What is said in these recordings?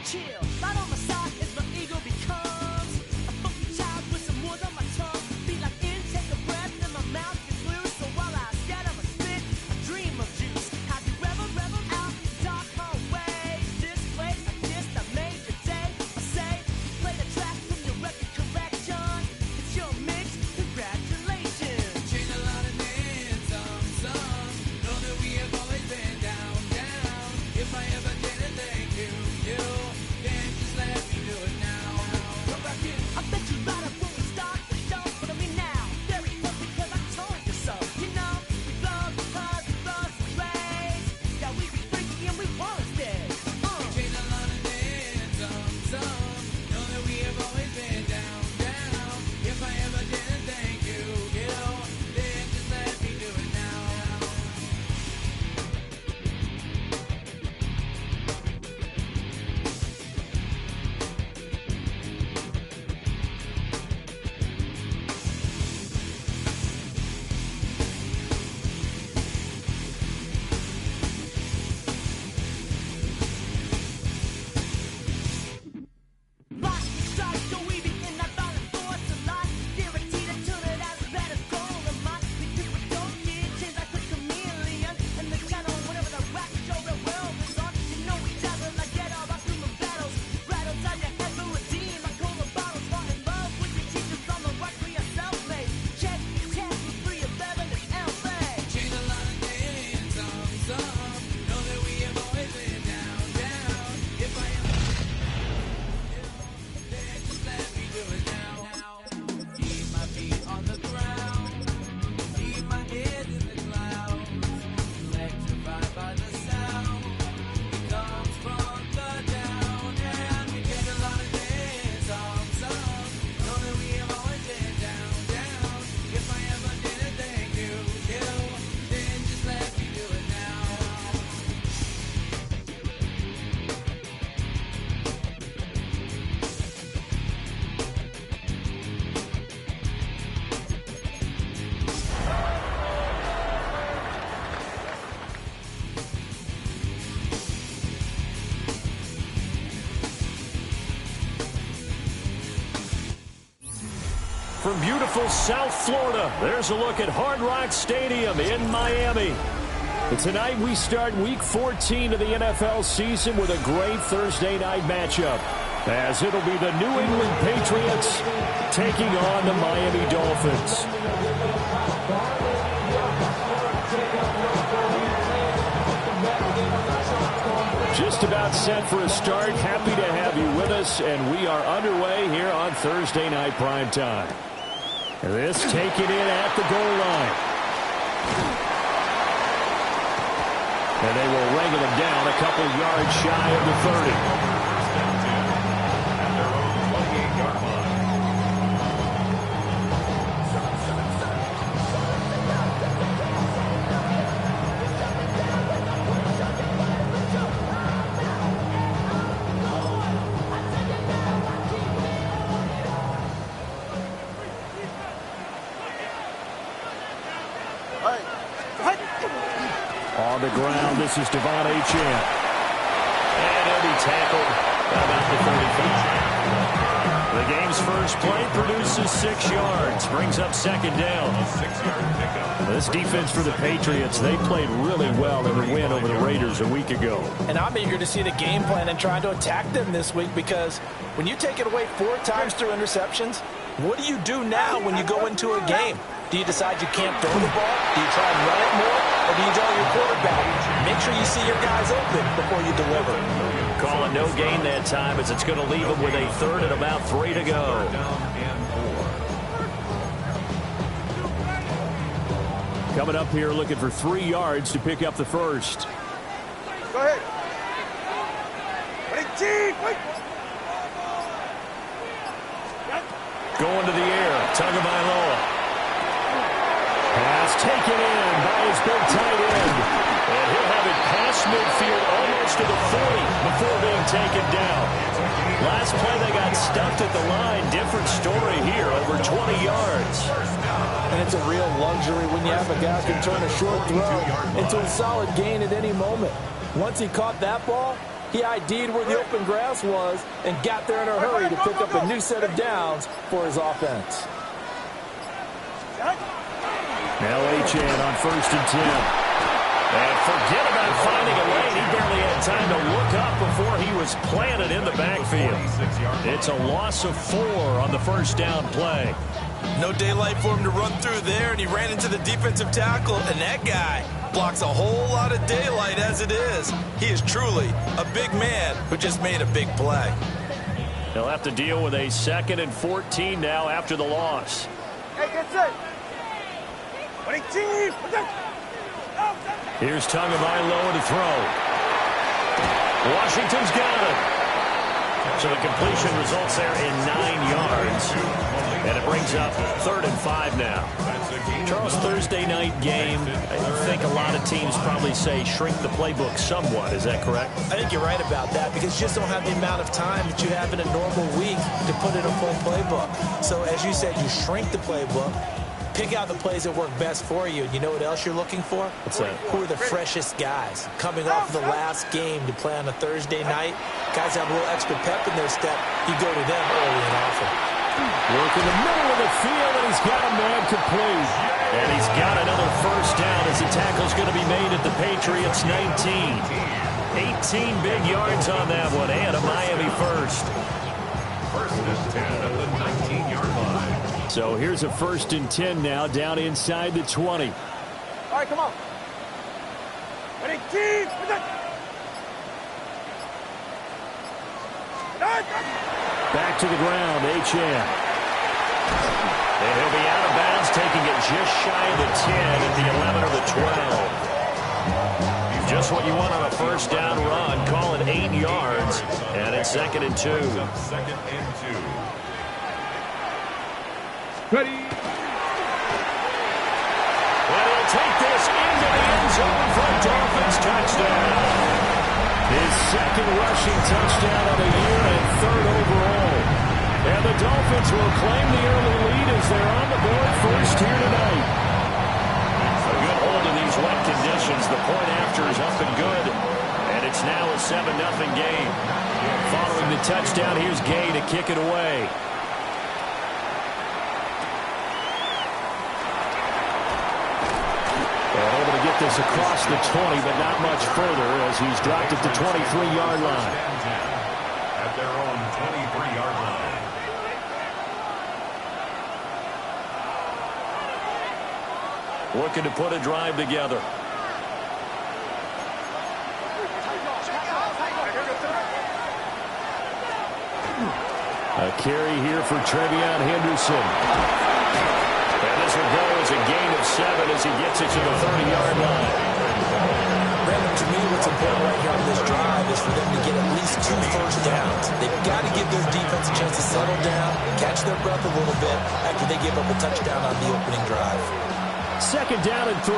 Chill, right on my side as my ego becomes a funky child with some words on my tongue. Be like in, take a breath, and my mouth gets loose. So while I scatter my spit, I dream of juice. Have you ever reveled out in dark hallways? This place I kissed, I made your day. I say, you play the track from your record collection. It's your mix, congratulations. Change a lot of names, some. Know that we have always been down. If I ever didn't thank you. Then just let me do it now. Come back in. I bet you right up when we start the show, but I mean now, very close because I told you so. You know, we blow because we blow some trays. Yeah, we be freaky and we wanna stay. Change a lot of names, some. Know that we have always been down. If I ever didn't thank you, then just let me do it now. From beautiful South Florida, there's a look at Hard Rock Stadium in Miami. And tonight we start Week 14 of the NFL season with a great Thursday night matchup, as it'll be the New England Patriots taking on the Miami Dolphins. Just about set for a start. Happy to have you with us, and we are underway here on Thursday Night Primetime. This taken in at the goal line. And they will wrangle him down a couple yards shy of the 30. On the ground, this is Devon Achane. And he'll be tackled about the 35. The game's first play produces 6 yards, brings up second down. This defense for the Patriots, they played really well in the win over the Raiders a week ago. And I'm eager to see the game plan and trying to attack them this week, because when you take it away 4 times through interceptions, What do you do now when you go into a game? Do you decide you can't throw the ball? Do you try and run it more? Or do you tell your quarterback, make sure you see your guys open before you deliver? Call it no gain that time as it's going to leave him with a third and about 3 to go. Coming up here looking for 3 yards to pick up the first. Go ahead. Going to the air. Tagovailoa. Pass taken in by his big tight end. And he'll have it past midfield almost to the 40 before being taken down. Last play they got stuffed at the line. Different story here. Over 20 yards. And it's a real luxury when you have a guy who can turn a short throw into a solid gain at any moment. Once he caught that ball, he ID'd where the open grass was and got there in a hurry to pick up a new set of downs for his offense. Now Achane on 1st and 10. And forget about finding a lane. He barely had time to look up before he was planted in the backfield. It's a loss of 4 on the first down play. No daylight for him to run through there, and he ran into the defensive tackle, and that guy blocks a whole lot of daylight as it is. He is truly a big man who just made a big play. They'll have to deal with a 2nd and 14 now after the loss. Hey, get set. Here's Tagovailoa to throw. Washington's got it. So the completion results there in 9 yards. And it brings up 3rd and 5 now. Charles, Thursday night game, I think a lot of teams probably say shrink the playbook somewhat. Is that correct? I think you're right about that because you just don't have the amount of time that you have in a normal week to put in a full playbook. So as you said, you shrink the playbook, pick out the plays that work best for you. You know what else you're looking for? What's that? Who are the freshest guys? Coming off of the last game to play on a Thursday night, guys have a little extra pep in their step. You go to them early and often. Work in the middle of the field, and he's got a man complete. And he's got another first down as the tackle's going to be made at the Patriots 19. 18 big yards on that one, and a Miami first. First and 10 at the 19-yard line. So here's a 1st and 10 now, down inside the 20. All right, come on. Ready, team. Back to the ground, Achane. And he'll be out of bounds, taking it just shy of the 10 at the 11 or the 12. Just what you want on a first down run. Call it 8 yards, and it's 2nd and 2. 2nd and 2. Ready. And he'll take this into the end zone for a Dolphins touchdown. His 2nd rushing touchdown of the year and 3rd overall. And the Dolphins will claim the early lead as they're on the board first here tonight. A good hold in these wet conditions. The point after is up and good. And it's now a 7-0 game. Following the touchdown, here's Gay to kick it away. Able to get this across the 20, but not much further as he's dropped it to 23-yard line. At their own 23-yard line. Looking to put a drive together. A carry here for Trevion Henderson. And this will go as a gain of 7 as he gets it to the 30-yard line. Brandon, to me, what's important right here on this drive is for them to get at least 2 first downs. They've got to give their defense a chance to settle down, catch their breath a little bit after they give up a touchdown on the opening drive. 2nd down and 3.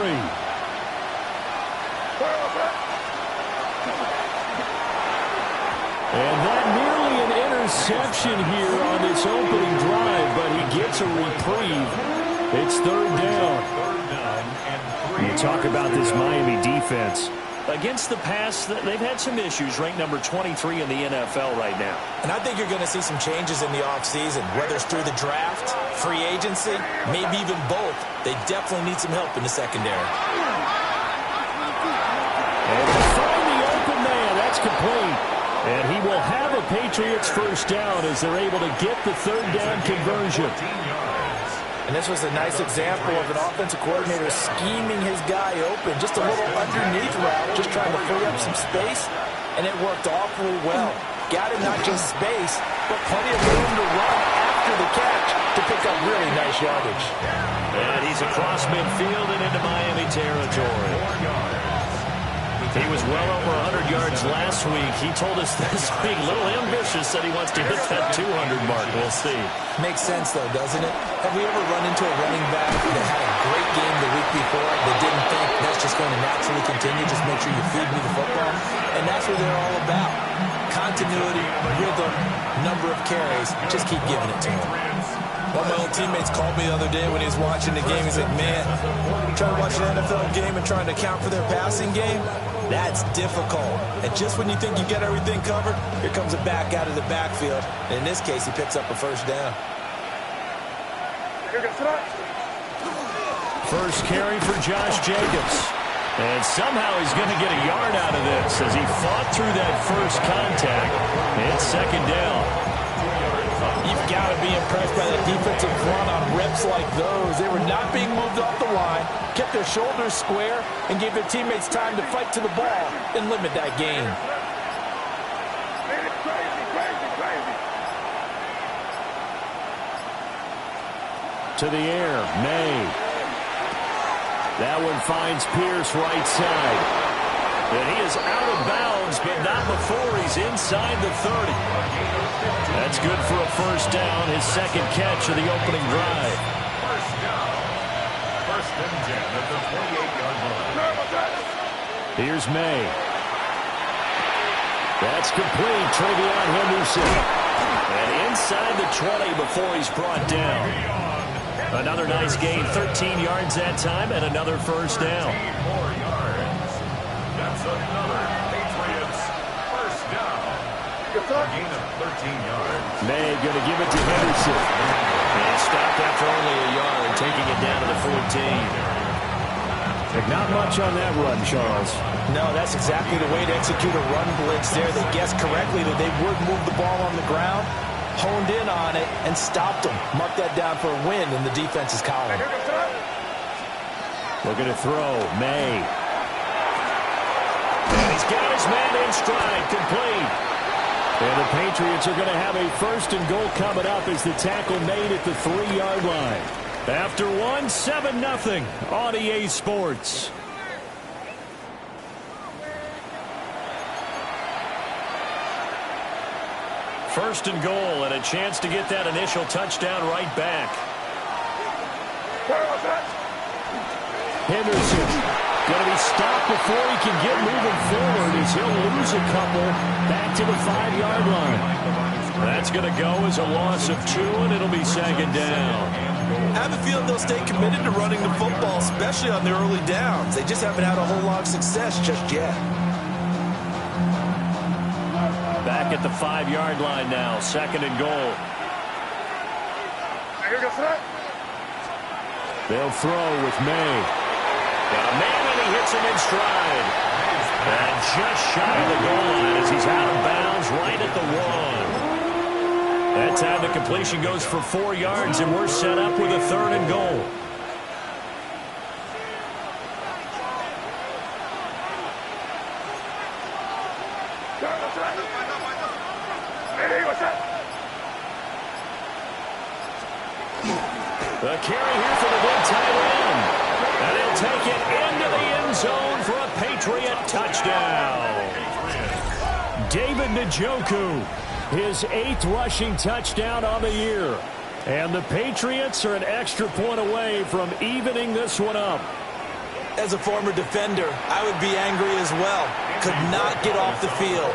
And that nearly an interception here on this opening drive, but he gets a reprieve. It's 3rd down. You talk about this Miami defense. Against the pass, they've had some issues, ranked number 23 in the NFL right now. And I think you're going to see some changes in the offseason, whether it's through the draft, free agency, maybe even both. They definitely need some help in the secondary. And to find the open man, that's complete. And he will have a Patriots first down as they're able to get the third down conversion. And this was a nice example of an offensive coordinator scheming his guy open. Just a little underneath route, just trying to free up some space, and it worked awfully well. Got him not just space, but plenty of room to run after the catch to pick up really nice yardage. And he's across midfield and into Miami territory. He was well over 100 yards last week. He told us this week, a little ambitious, said he wants to hit that 200 mark. We'll see. Makes sense, though, doesn't it? Have we ever run into a running back that had a great game the week before that didn't think that's just going to naturally continue? Just make sure you feed me the football. And that's what they're all about. Continuity, rhythm, number of carries. Just keep giving it to him. One of my old teammates called me the other day when he was watching the game. He's like, man, trying to watch an NFL game and trying to account for their passing game, that's difficult. And just when you think you get everything covered, here comes a back out of the backfield. And in this case, he picks up a first down. First carry for Josh Jacobs. And somehow he's going to get a yard out of this as he fought through that first contact. It's second down. You've got to be impressed by that defensive front on reps like those. They were not being moved off the line, kept their shoulders square, and gave their teammates time to fight to the ball and limit that gain. To the air, May. That one finds Pierce right side. And he is out of bounds, but not before he's inside the 30. That's good for a first down, his second catch of the opening drive. First down. First and 10 at the 28-yard line. Here's May. That's complete. Travion Henderson. And inside the 20 before he's brought down. Another nice gain, 13 yards that time, and another first down. 4 yards. That's another Patriots first down. A gain of 13 yards. May going to give it to Henderson. And he stopped after only a yard, taking it down to the 14. Not much on that run, Charles. No, that's exactly the way to execute a run blitz there. They guessed correctly that they would move the ball on the ground, honed in on it, and stopped them. Mark that down for a win in the defense's column. Looking to throw, May. And he's got his man in stride, complete. And the Patriots are going to have a first and goal coming up as the tackle made at the 3-yard line. After 7-0 on EA Sports. First and goal and a chance to get that initial touchdown right back. Henderson going to be stopped before he can get moving forward as he'll lose a couple back to the 5-yard line. That's going to go as a loss of 2, and it'll be second down. I have a feeling they'll stay committed to running the football, especially on their early downs. They just haven't had a whole lot of success just yet. Back at the 5-yard line now, second and goal. They'll throw with May. Got a man and he hits him in stride. And just shy of the goal line as he's out of bounds right at the 1. That time the completion goes for 4 yards, and we're set up with a third and goal. The carry here for the big tight end. And he'll take it into the end zone for a Patriot touchdown. David Njoku. His 8th rushing touchdown on the year. And the Patriots are an extra point away from evening this one up. As a former defender, I would be angry as well. Could not get off the field.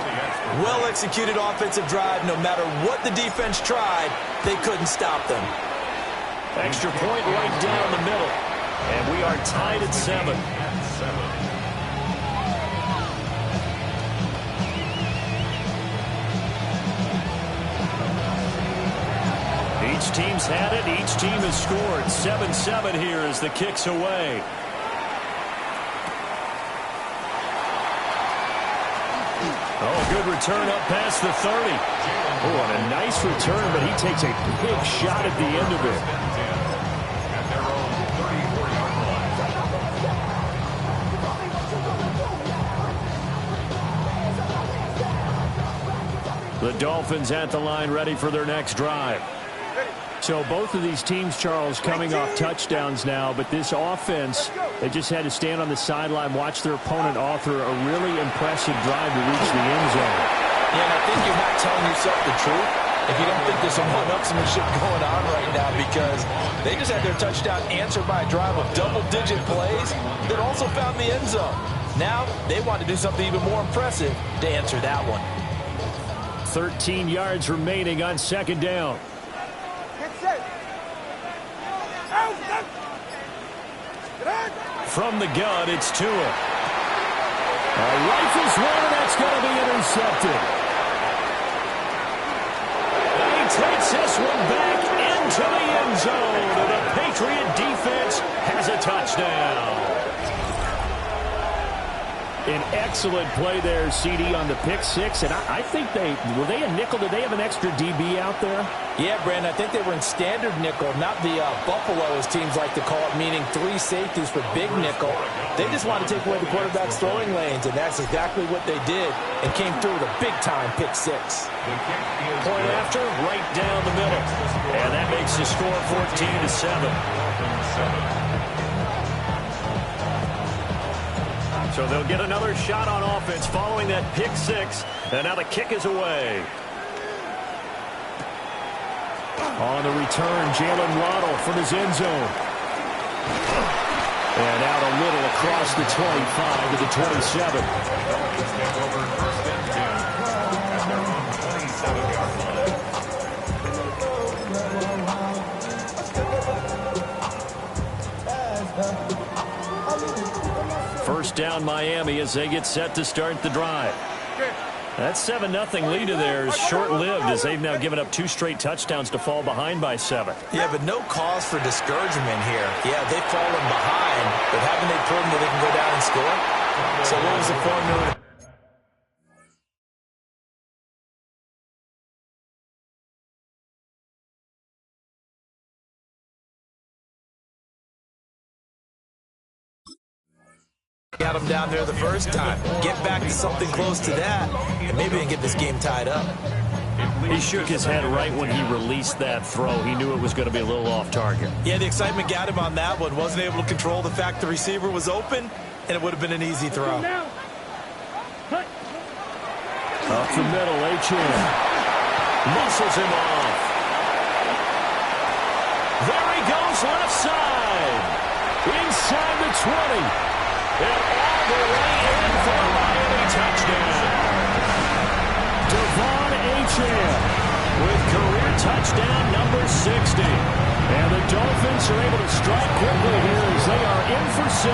Well-executed offensive drive. No matter what the defense tried, they couldn't stop them. Extra point right down the middle. And we are tied at 7. Each team's had it. Each team has scored. 7-7 here as the kick's away. Oh, good return up past the 30. Oh, and a nice return, but he takes a big shot at the end of it. At their own 34-yard line. The Dolphins at the line, ready for their next drive. So both of these teams, Charles, coming off touchdowns now, but this offense, they just had to stand on the sideline, watch their opponent author a really impressive drive to reach the end zone. Yeah, and I think you're not telling yourself the truth if you don't think there's some one-upsmanship going on right now, because they just had their touchdown answered by a drive of double-digit plays that also found the end zone. Now they want to do something even more impressive to answer that one. 13 yards remaining on second down. From the gun, it's Tua. Rifles one, and that's going to be intercepted. And he takes this one back into the end zone. And the Patriot defense has a touchdown. An excellent play there, CD, on the pick six. And I think were they a nickel? Did they have an extra DB out there? Yeah, Brandon, I think they were in standard nickel, not the Buffalo, as teams like to call it, meaning 3 safeties for big nickel. They just want to take away the quarterback's throwing lanes, and that's exactly what they did, and came through with a big-time pick six. Point after, right down the middle. And that makes the score 14-7. So they'll get another shot on offense following that pick six. And now the kick is away. On the return, Jalen Waddle from his end zone. And out a little across the 25 to the 27. Dolphins take over first and 10 at their own 27-yard line. First down, Miami, as they get set to start the drive. That 7-0 lead to theirs short-lived, as they've now given up 2 straight touchdowns to fall behind by 7. Yeah, but no cause for discouragement here. Yeah, they've fallen behind, but haven't they proven that they can go down and score? So what was the formula? Got them down there the first time. Get back to something close to that, and maybe they can get this game tied up. He shook his head right when he released that throw. He knew it was going to be a little off target. Yeah, the excitement got him on that one. Wasn't able to control the fact the receiver was open, and it would have been an easy throw. Up the middle, Achane muscles him off. There he goes, left side. Inside the 20. And all the way in for a Miami touchdown. Devon Achane with career touchdown number 60. And the Dolphins are able to strike quickly here as they are in for 6.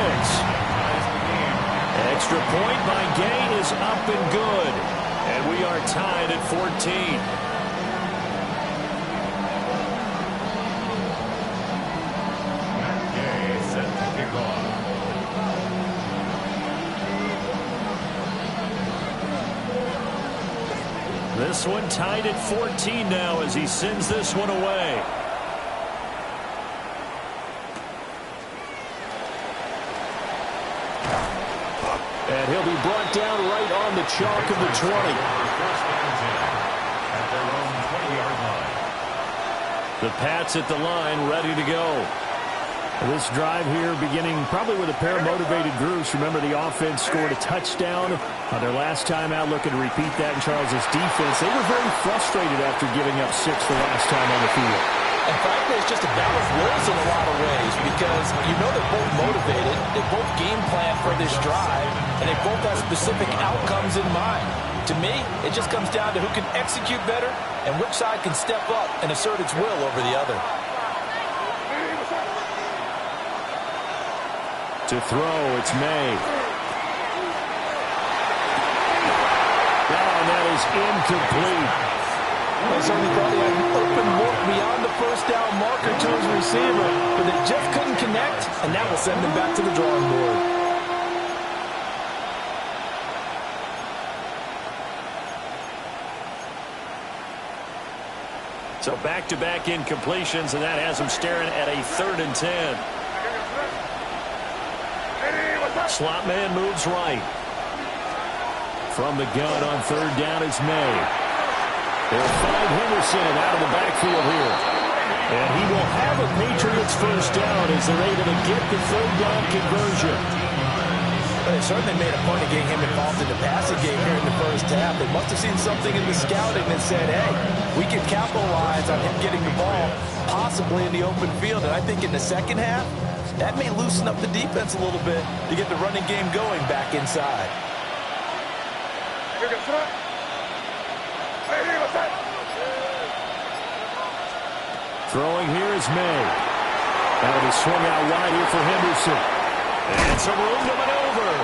Extra point by Gay is up and good. And we are tied at 14. Gay set to kick off. This one tied at 14 now as he sends this one away. And he'll be brought down right on the chalk of the 20. First and 10 at their own 20-yard line. The Pats at the line, ready to go. This drive here beginning probably with a pair of motivated groups. Remember, the offense scored a touchdown on their last time out, looking to repeat that in Charles's defense. They were very frustrated after giving up 6 the last time on the field. And frankly, it's just a battle of wills in a lot of ways, because you know they're both motivated, they both game plan for this drive, and they both have specific outcomes in mind. To me, it just comes down to who can execute better and which side can step up and assert its will over the other. To throw, it's May. And that is incomplete. They certainly thought he had an open look beyond the first down marker to his receiver, but they just couldn't connect, and that will send them back to the drawing board. So back-to-back incompletions, and that has him staring at a 3rd and 10. Slot man moves right. From the gun on 3rd down is May. They'll find Henderson out of the backfield here. And he will have a Patriots first down as they're able to get the 3rd down conversion. They certainly made a point of getting him involved in the passing game here in the first half. They must have seen something in the scouting that said, hey, we can capitalize on him getting the ball, possibly in the open field. And I think in the second half, that may loosen up the defense a little bit to get the running game going back inside. Throwing here is May. That'll be swung out wide here for Henderson. And some room to maneuver.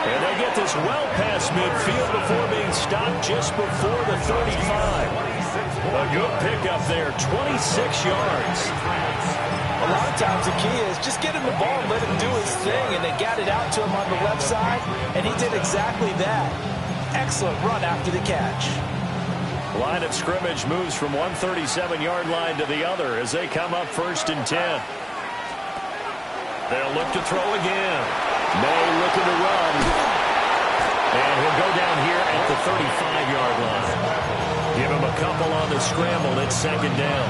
And they get this well past midfield before being stopped just before the 35. A good pickup there, 26 yards. A lot of times the key is just get him the ball and let him do his thing, and they got it out to him on the left side, and he did exactly that. Excellent run after the catch. Line of scrimmage moves from one 37-yard line to the other as they come up 1st and 10. They'll look to throw again. May looking to run. And he'll go down here at the 35-yard line. Give him a couple on the scramble. It's 2nd down.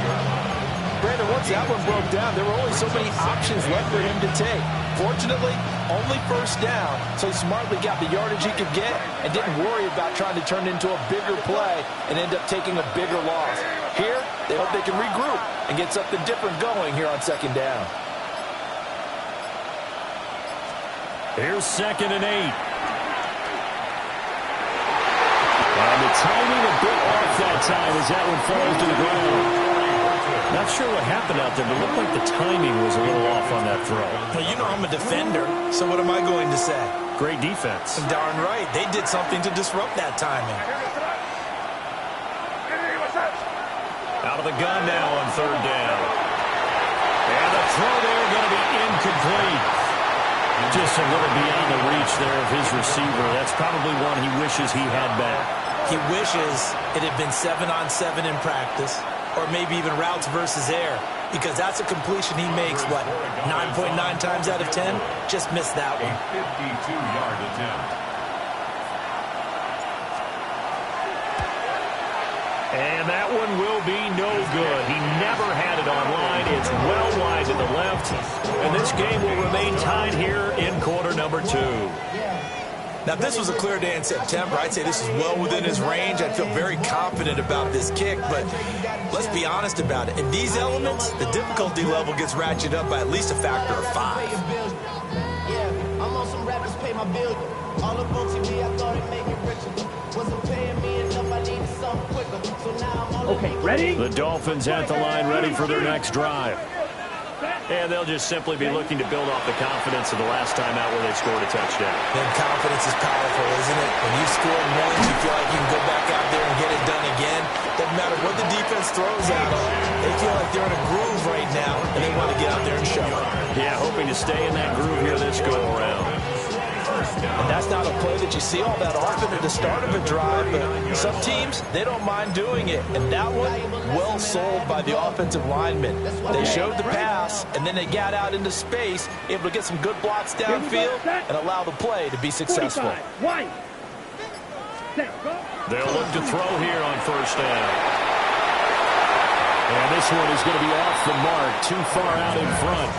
Brandon, once that one broke down, there were only so many options left for him to take. Fortunately, only 1st down, so he smartly got the yardage he could get and didn't worry about trying to turn it into a bigger play and end up taking a bigger loss. Here, they hope they can regroup and get something different going here on 2nd down. Here's 2nd and 8. And the timing a bit off that time as that one falls to the ground. Not sure what happened out there, but it looked like the timing was a little off on that throw. Well, you know I'm a defender, so what am I going to say? Great defense. Darn right. They did something to disrupt that timing. Out of the gun now on 3rd down. And the throw there going to be incomplete. Just a little beyond the reach there of his receiver. That's probably one he wishes he had back. He wishes it had been 7-on-7 in practice, or maybe even routes versus air, because that's a completion he makes, what, 9.9 times out of 10? Just missed that one. 52-yard attempt. And that one will be no good. He never had it online. It's well wide to the left. And this game will remain tied here in quarter number 2. Now, if this was a clear day in September, I'd say this is well within his range. I'd feel very confident about this kick, but let's be honest about it. In these elements, the difficulty level gets ratcheted up by at least a factor of 5. Yeah, I'm on some rappers pay my bill. All up on TV, I thought it made me richer. Wasn't paying me enough, I needed something quicker. So now I'm all Okay, ready? The Dolphins at the line, ready for their next drive. And they'll just simply be looking to build off the confidence of the last time out where they scored a touchdown. And confidence is powerful, isn't it? When you score once, you feel like you can go back out there and get it done again. Doesn't matter what the defense throws at them. They feel like they're in a groove right now, and they want to get out there and show it. Yeah, hoping to stay in that groove here this go-around. And that's not a play that you see all that often at the start of a drive, but some teams, they don't mind doing it. And that one, well sold by the offensive linemen. They showed the pass, and then they got out into space, able to get some good blocks downfield and allow the play to be successful. They'll look to throw here on 1st down. And this one is going to be off the mark, too far out in front.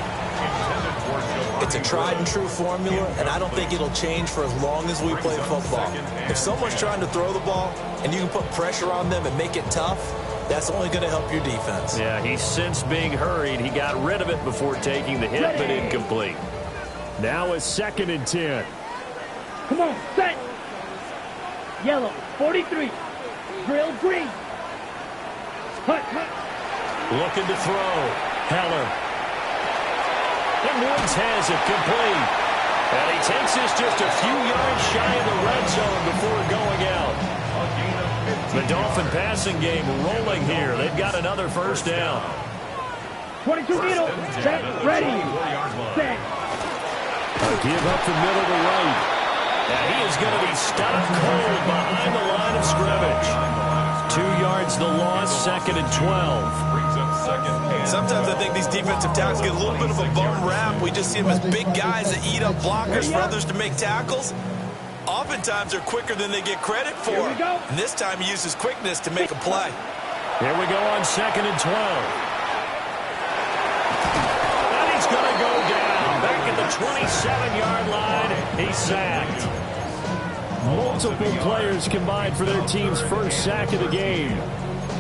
It's a tried-and-true formula, and I don't think it'll change for as long as we play football. If someone's trying to throw the ball and you can put pressure on them and make it tough, that's only going to help your defense. Yeah, he's since being hurried. He got rid of it before taking the hit, but incomplete. Now it's 2nd and 10. Come on, set. Yellow, 43. Drill green. Hut, hut. Looking to throw. Heller. And Woods has it complete. And he takes this just a few yards shy of the red zone before going out. The Dolphin passing game rolling here. They've got another 1st down. 22 middle. Set. Ready. Set. Give up the middle to right. And he is going to be stopped cold behind the line of scrimmage. 2 yards the loss, 2nd and 12. Sometimes I think these defensive tackles get a little bit of a bum rap. We just see them as big guys that eat up blockers for others to make tackles. Oftentimes they're quicker than they get credit for. And this time he uses quickness to make a play. Here we go on 2nd and 12. And he's going to go down. Back at the 27-yard line. He's sacked. Multiple players combined for their team's first sack of the game.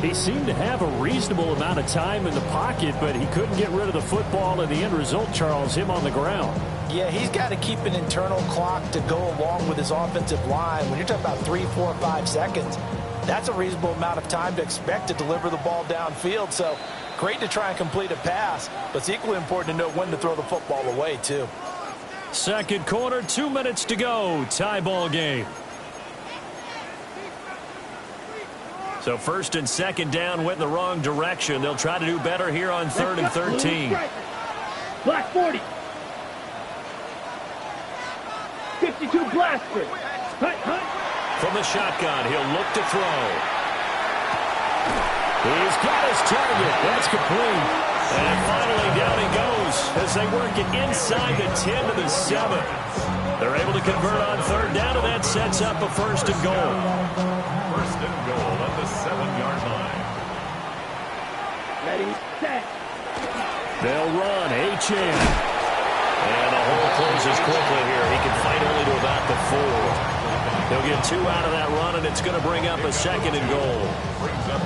He seemed to have a reasonable amount of time in the pocket, but he couldn't get rid of the football, and the end result, Charles, him on the ground. Yeah, he's got to keep an internal clock to go along with his offensive line. When you're talking about 3, 4, 5 seconds, that's a reasonable amount of time to expect to deliver the ball downfield. So great to try and complete a pass, but it's equally important to know when to throw the football away, too. Second quarter, 2 minutes to go. Tie ball game. So first and second down went in the wrong direction. They'll try to do better here on 3rd and 13. Black 40. 52 blaster. From the shotgun, he'll look to throw. He's got his target. That's complete. And finally down he goes as they work it inside the 10 to the 7. They're able to convert on 3rd down, and that sets up a 1st and goal. 1st and goal at the 7-yard line. Ready, set. They'll run. H.M. And the hole closes quickly here. He can fight only to about the 4. He'll get 2 out of that run, and it's going to bring up a 2nd and goal.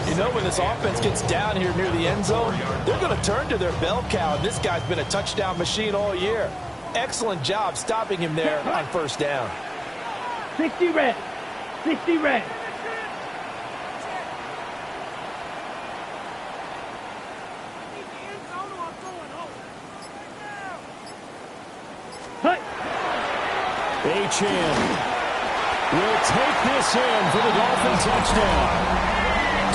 You know, when this offense gets down here near the end zone, they're going to turn to their bell cow. And this guy's been a touchdown machine all year. Excellent job stopping him there on 1st down. 60 red. 60 red. H.M. will take this in for the Dolphin touchdown.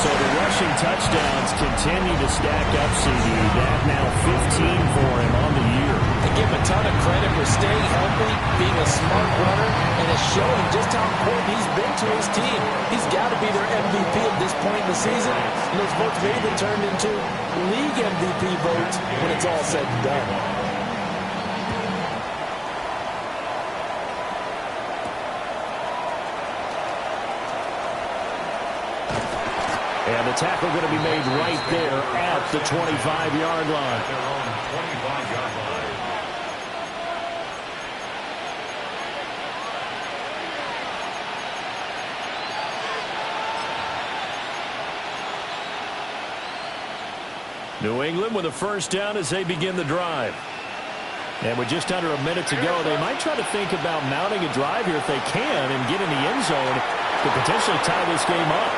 So the rushing touchdowns continue to stack up, CD. That now 15 for him on the year. I give him a ton of credit for staying healthy, being a smart runner, and is showing just how important he's been to his team. He's got to be their MVP at this point in the season, and those votes may even turn into league MVP votes when it's all said and done. And the tackle going to be made right there at the 25-yard line. Their own 25-yard line. New England with a 1st down as they begin the drive. And with just under a minute to go, they might try to think about mounting a drive here if they can and get in the end zone to potentially tie this game up.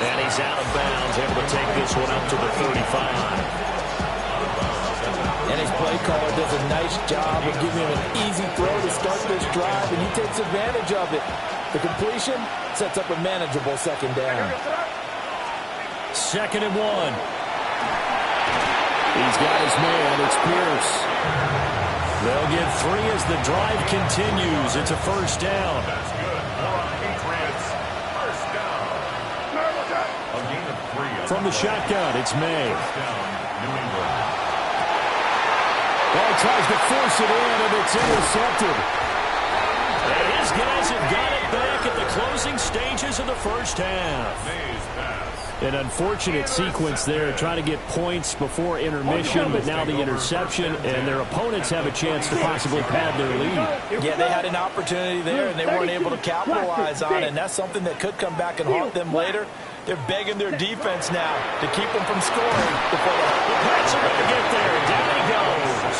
And he's out of bounds, able to take this one up to the 35. And his play caller does a nice job of giving him an easy throw to start this drive, and he takes advantage of it. The completion sets up a manageable 2nd down. 2nd and 1. He's got his man. It's Pierce. They'll get 3 as the drive continues. It's a 1st down. That's good. More on Patriots. 1st down. A gain of 3. From the shotgun, it's May. 1st down, New England. Ball tries to force it in, and it's intercepted. And his guys have got it back at the closing stages of the 1st half. May's pass. An unfortunate sequence there, trying to get points before intermission, but now the interception, and their opponents have a chance to possibly pad their lead. Yeah, they had an opportunity there, and they weren't able to capitalize on it, and that's something that could come back and haunt them later. They're begging their defense now to keep them from scoring before the Pats are going to get there. Down he goes.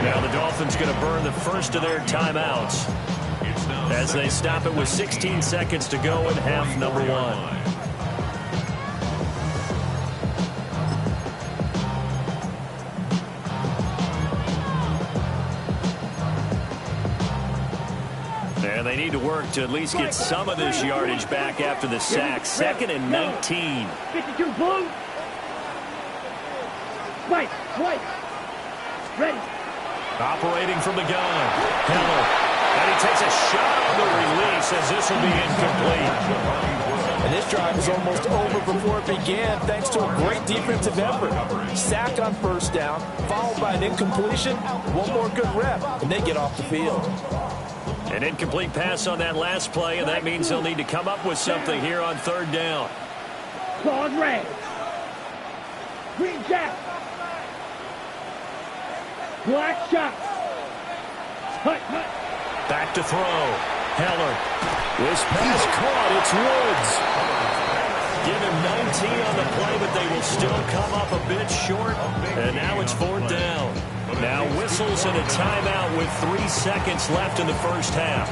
Now the Dolphins going to burn the first of their timeouts as they stop it with 16 seconds to go in half number 1. And they need to work to at least get some of this yardage back after the sack. 2nd and 19. 52 blue. White. Ready. Operating from the gun. Heller. And he takes a shot on the release as this will be incomplete. And this drive is almost over before it began thanks to a great defensive effort. Sack on first down, followed by an incompletion, one more good rep, and they get off the field. An incomplete pass on that last play, and that means they'll need to come up with something here on third down. Claws red. Green jack. Black shot. Hut, hut. Back to throw. Heller. This pass caught. It's Woods. Give him 19 on the play, but they will still come up a bit short. And now it's fourth down. Now whistles and a timeout with 3 seconds left in the first half.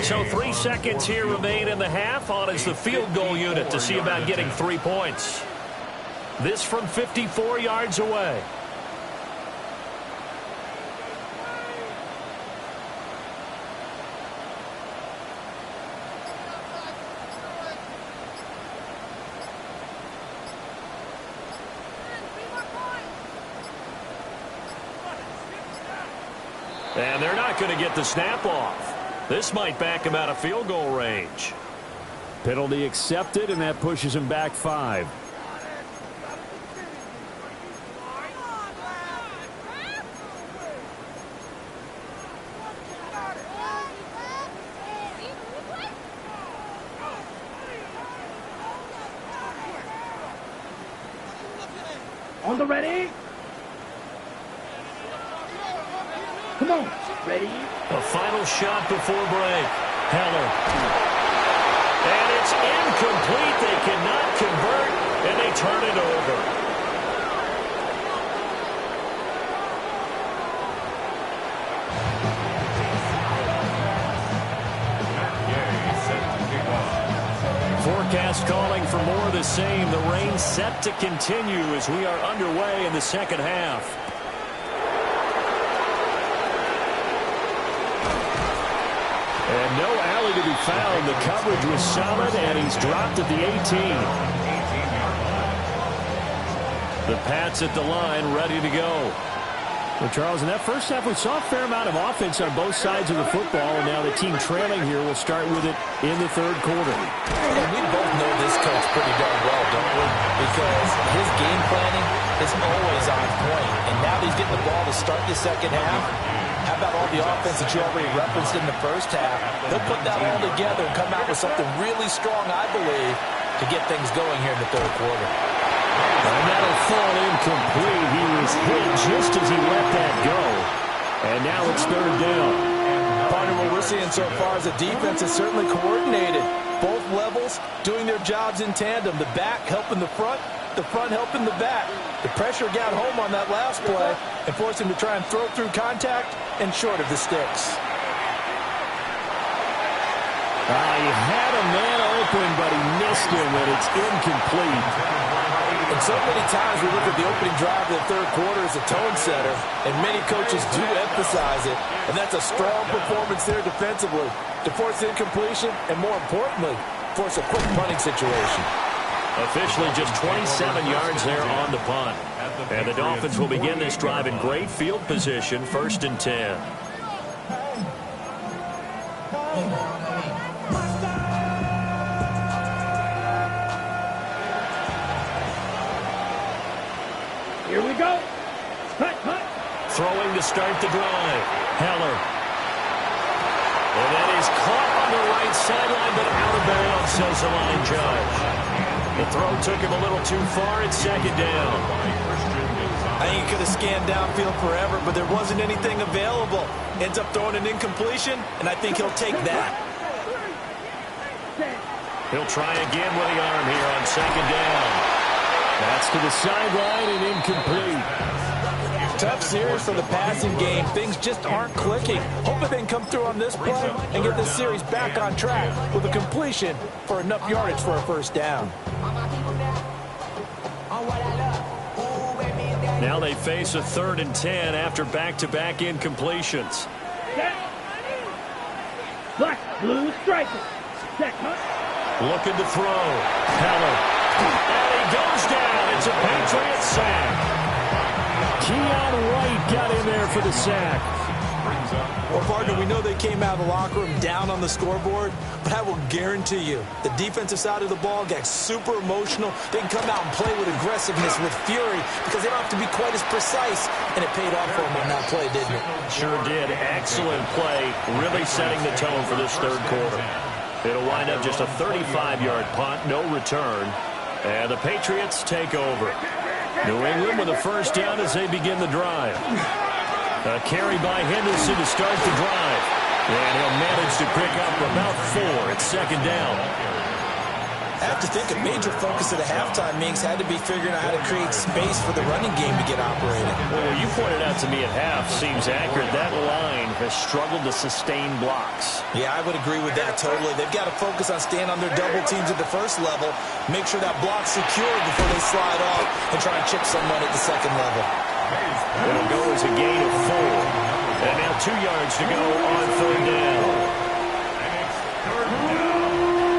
So 3 seconds here remain in the half. On is the field goal unit to see about getting 3 points. This from 54 yards away. And they're not going to get the snap off. This might back him out of field goal range. Penalty accepted, and that pushes him back 5. On the ready. Come on. Ready. A final shot before break. Heller. And it's incomplete. They cannot convert, and they turn it over. Forecast calling for more of the same. The rain set to continue as we are underway in the second half. And no alley to be found. The coverage was solid, and he's dropped at the 18. The Pats at the line, ready to go. Well, Charles, in that first half, we saw a fair amount of offense on both sides of the football, and now the team trailing here will start with it in the third quarter. And we both know this coach pretty darn well, don't we? Because his game planning is always on point, and now that he's getting the ball to start the second half, how about all the offense that you already referenced in the first half? They'll put that all together and come out with something really strong, I believe, to get things going here in the third quarter. And that'll fall incomplete. He was hit just as he let that go. And now it's third down. Partner, what we're seeing so far is the defense is certainly coordinated. Both levels doing their jobs in tandem. The back helping the front helping the back. The pressure got home on that last play and forced him to try and throw through contact and short of the sticks. He had a man open, but he missed him, and it's incomplete. And so many times we look at the opening drive of the third quarter as a tone setter, and many coaches do emphasize it, and that's a strong performance there defensively to force incompletion and, more importantly, force a quick punting situation. Officially just 27 yards there on the punt. And the Dolphins will begin this drive in great field position, 1st and 10. Here we go. Hut, hut. Throwing to start the drive. Heller. And that is caught on the right sideline, but out of bounds, says the line judge. The throw took him a little too far. It's second down. I think he could have scanned downfield forever, but there wasn't anything available. Ends up throwing an incompletion, and I think he'll take that. He'll try again with the arm here on second down. That's to the sideline and incomplete. Tough series for the passing game. Things just aren't clicking. Hoping they can come through on this play and get this series back on track with a completion for enough yardage for a first down. Now they face a 3rd and 10 after back-to-back incompletions. Black, blue, striker. Looking to throw. Heller. And he goes down. It's a Patriots sack. Keon White got in there for the sack. Well, partner, we know they came out of the locker room down on the scoreboard, but I will guarantee you the defensive side of the ball got super emotional. They can come out and play with aggressiveness, with fury, because they don't have to be quite as precise, and it paid off for them on that play, didn't it? Sure did. Excellent play, really setting the tone for this third quarter. It'll wind up just a 35-yard punt, no return, and the Patriots take over. New England with a first down as they begin the drive. A carry by Henderson to start the drive. And he'll manage to pick up about 4 at second down. I have to think a major focus of the halftime meetings had to be figuring out how to create space for the running game to get operating. Well, you pointed out to me at half seems accurate. That line has struggled to sustain blocks. Yeah, I would agree with that totally. They've got to focus on staying on their double teams at the first level, make sure that block's secured before they slide off, and try and chip someone at the second level. It'll go as a gain of 4. And now 2 yards to go on third down.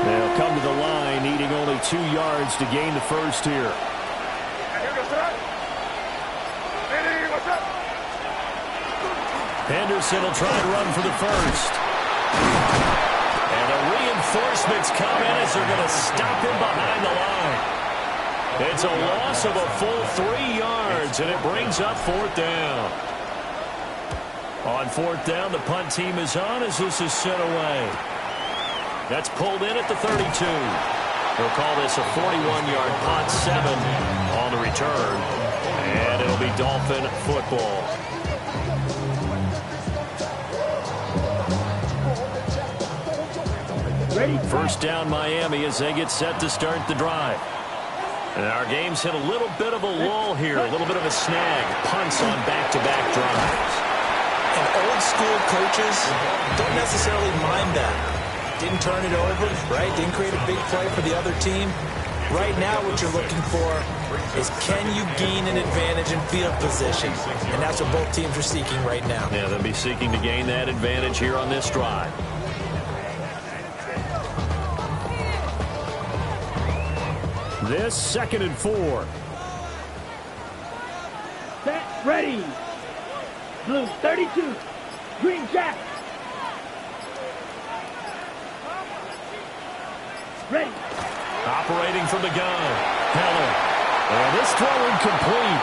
They'll come to the line, needing only 2 yards to gain the first here. Henderson will try and run for the first. And the reinforcements come in as they're going to stop him behind the line. It's a loss of a full 3 yards, and it brings up fourth down. On fourth down, the punt team is on as this is sent away. That's pulled in at the 32. They'll call this a 41-yard punt, 7 on the return, and it'll be Dolphin football. First down, Miami, as they get set to start the drive. And our game's hit a little bit of a lull here, a little bit of a snag. Punts on back-to-back drives. And old-school coaches don't necessarily mind that. Didn't turn it over, right? Didn't create a big play for the other team. Right now, what you're looking for is can you gain an advantage in field position? And that's what both teams are seeking right now. Yeah, they'll be seeking to gain that advantage here on this drive. This 2nd and 4. Set, ready. Blue 32. Green Jack. Ready. Operating from the gun. Heller. And this throw incomplete.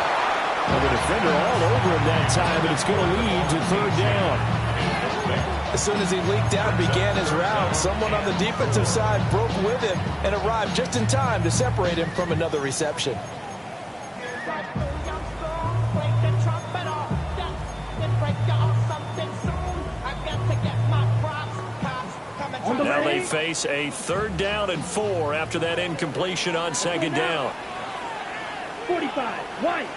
And the defender all over him that time, but it's going to lead to third down. As soon as he leaked out and began his route, someone on the defensive side broke with him and arrived just in time to separate him from another reception. Now they face a 3rd down and 4 after that incompletion on 2nd down. 45, White.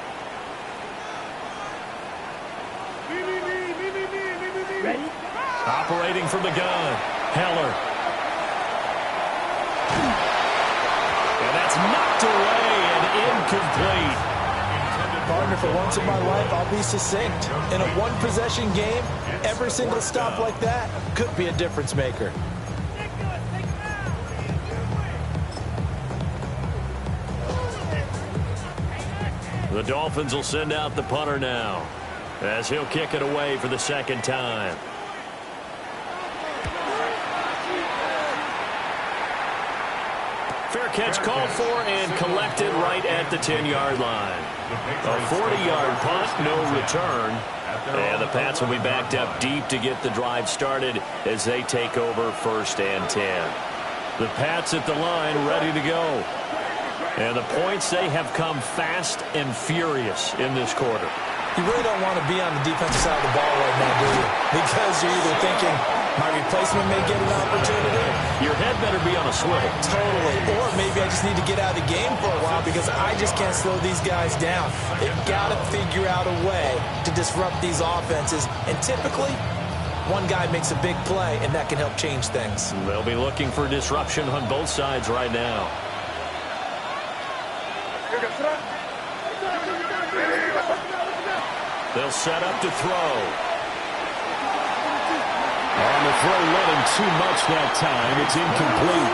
Ready? Operating from the gun. Heller. And that's knocked away and incomplete. Partner, for once in my life, I'll be succinct. In a one-possession game, every single stop like that could be a difference maker. The Dolphins will send out the punter now, as he'll kick it away for the 2nd time. Fair catch called for and collected right at the 10-yard line. A 40-yard punt, no return. And the Pats will be backed up deep to get the drive started as they take over 1st and 10. The Pats at the line ready to go. And the points, they have come fast and furious in this quarter. You really don't want to be on the defensive side of the ball right now, do you? Because you're either thinking, my replacement may get an opportunity. Your head better be on a swivel. Totally. Or maybe I just need to get out of the game for a while because I just can't slow these guys down. They've got to figure out a way to disrupt these offenses. And typically, one guy makes a big play, and that can help change things. They'll be looking for disruption on both sides right now. They'll set up to throw. On the throw, letting too much that time. It's incomplete.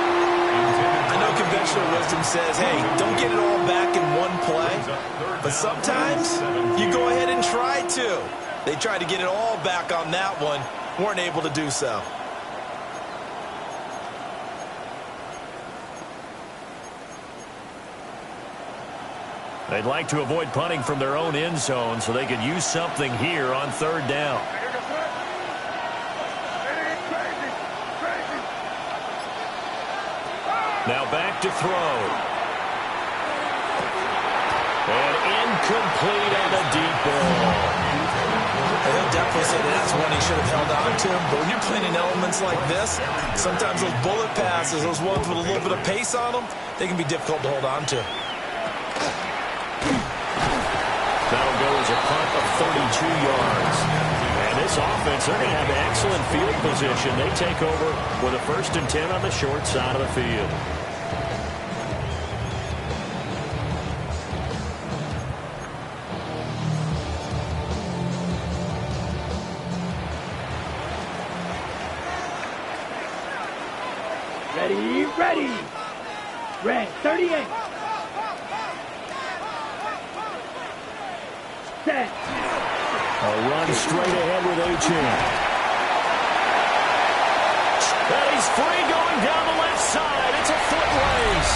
I know conventional wisdom says, hey, don't get it all back in one play. But sometimes you go ahead and try to. They tried to get it all back on that one. Weren't able to do so. They'd like to avoid punting from their own end zone so they could use something here on third down. Now back to throw. And incomplete on the deep ball. He'll definitely say that's one he should have held on to. But when you're playing in elements like this, sometimes those bullet passes, those ones with a little bit of pace on them, they can be difficult to hold on to. That'll go as a punt of 32 yards. And this offense, they're going to have excellent field position. They take over with a 1st and 10 on the short side of the field. Ready. Red, 38. Set. A run straight ahead with Achan. And he's free going down the left side. It's a foot race.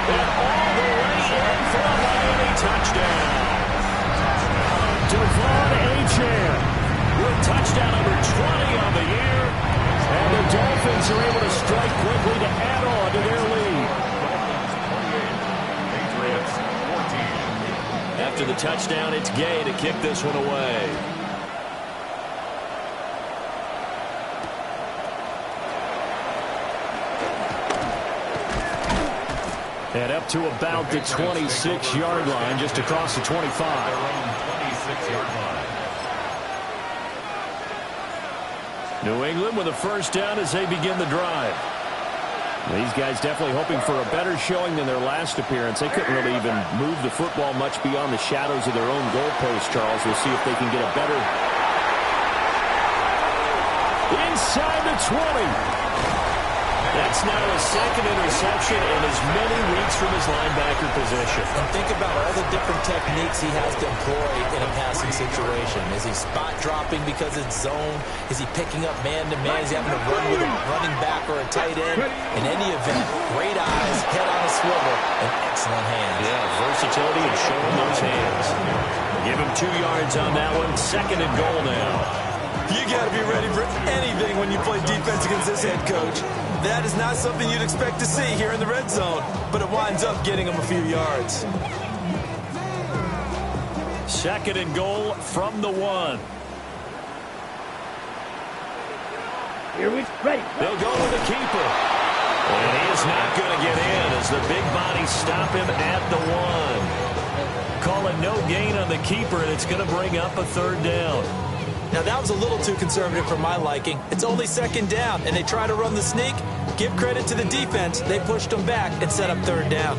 And all the way in for a Miami touchdown. Devon Achan with touchdown number 20 on the year. And the Dolphins are able to strike quickly to add on to their lead. Patriots 14. After the touchdown, it's Gay to kick this one away. And up to about the 26-yard line, just across the 25. Their own 26-yard line. New England with a 1st down as they begin the drive. These guys definitely hoping for a better showing than their last appearance. They couldn't really even move the football much beyond the shadows of their own goalpost, Charles. We'll see if they can get a better... Inside the 20. That's now his 2nd interception in as many weeks from his linebacker position. And think about all the different techniques he has to employ in a passing situation. Is he spot dropping because it's zone? Is he picking up man-to-man? Is he having to run with a running back or a tight end? In any event, great eyes, head on a swivel, and excellent hands. Yeah, versatility and showing those hands. Give him 2 yards on that one. 2nd and goal now. You got to be ready for anything when you play defense against this head coach. That is not something you'd expect to see here in the red zone, but it winds up getting him a few yards. 2nd and goal from the 1. Here we ready. They'll go to the keeper. And he is not going to get in as the big bodies stop him at the 1. Call it no gain on the keeper, and it's going to bring up a 3rd down. Now, that was a little too conservative for my liking. It's only 2nd down, and they try to run the sneak. Give credit to the defense. They pushed them back and set up 3rd down.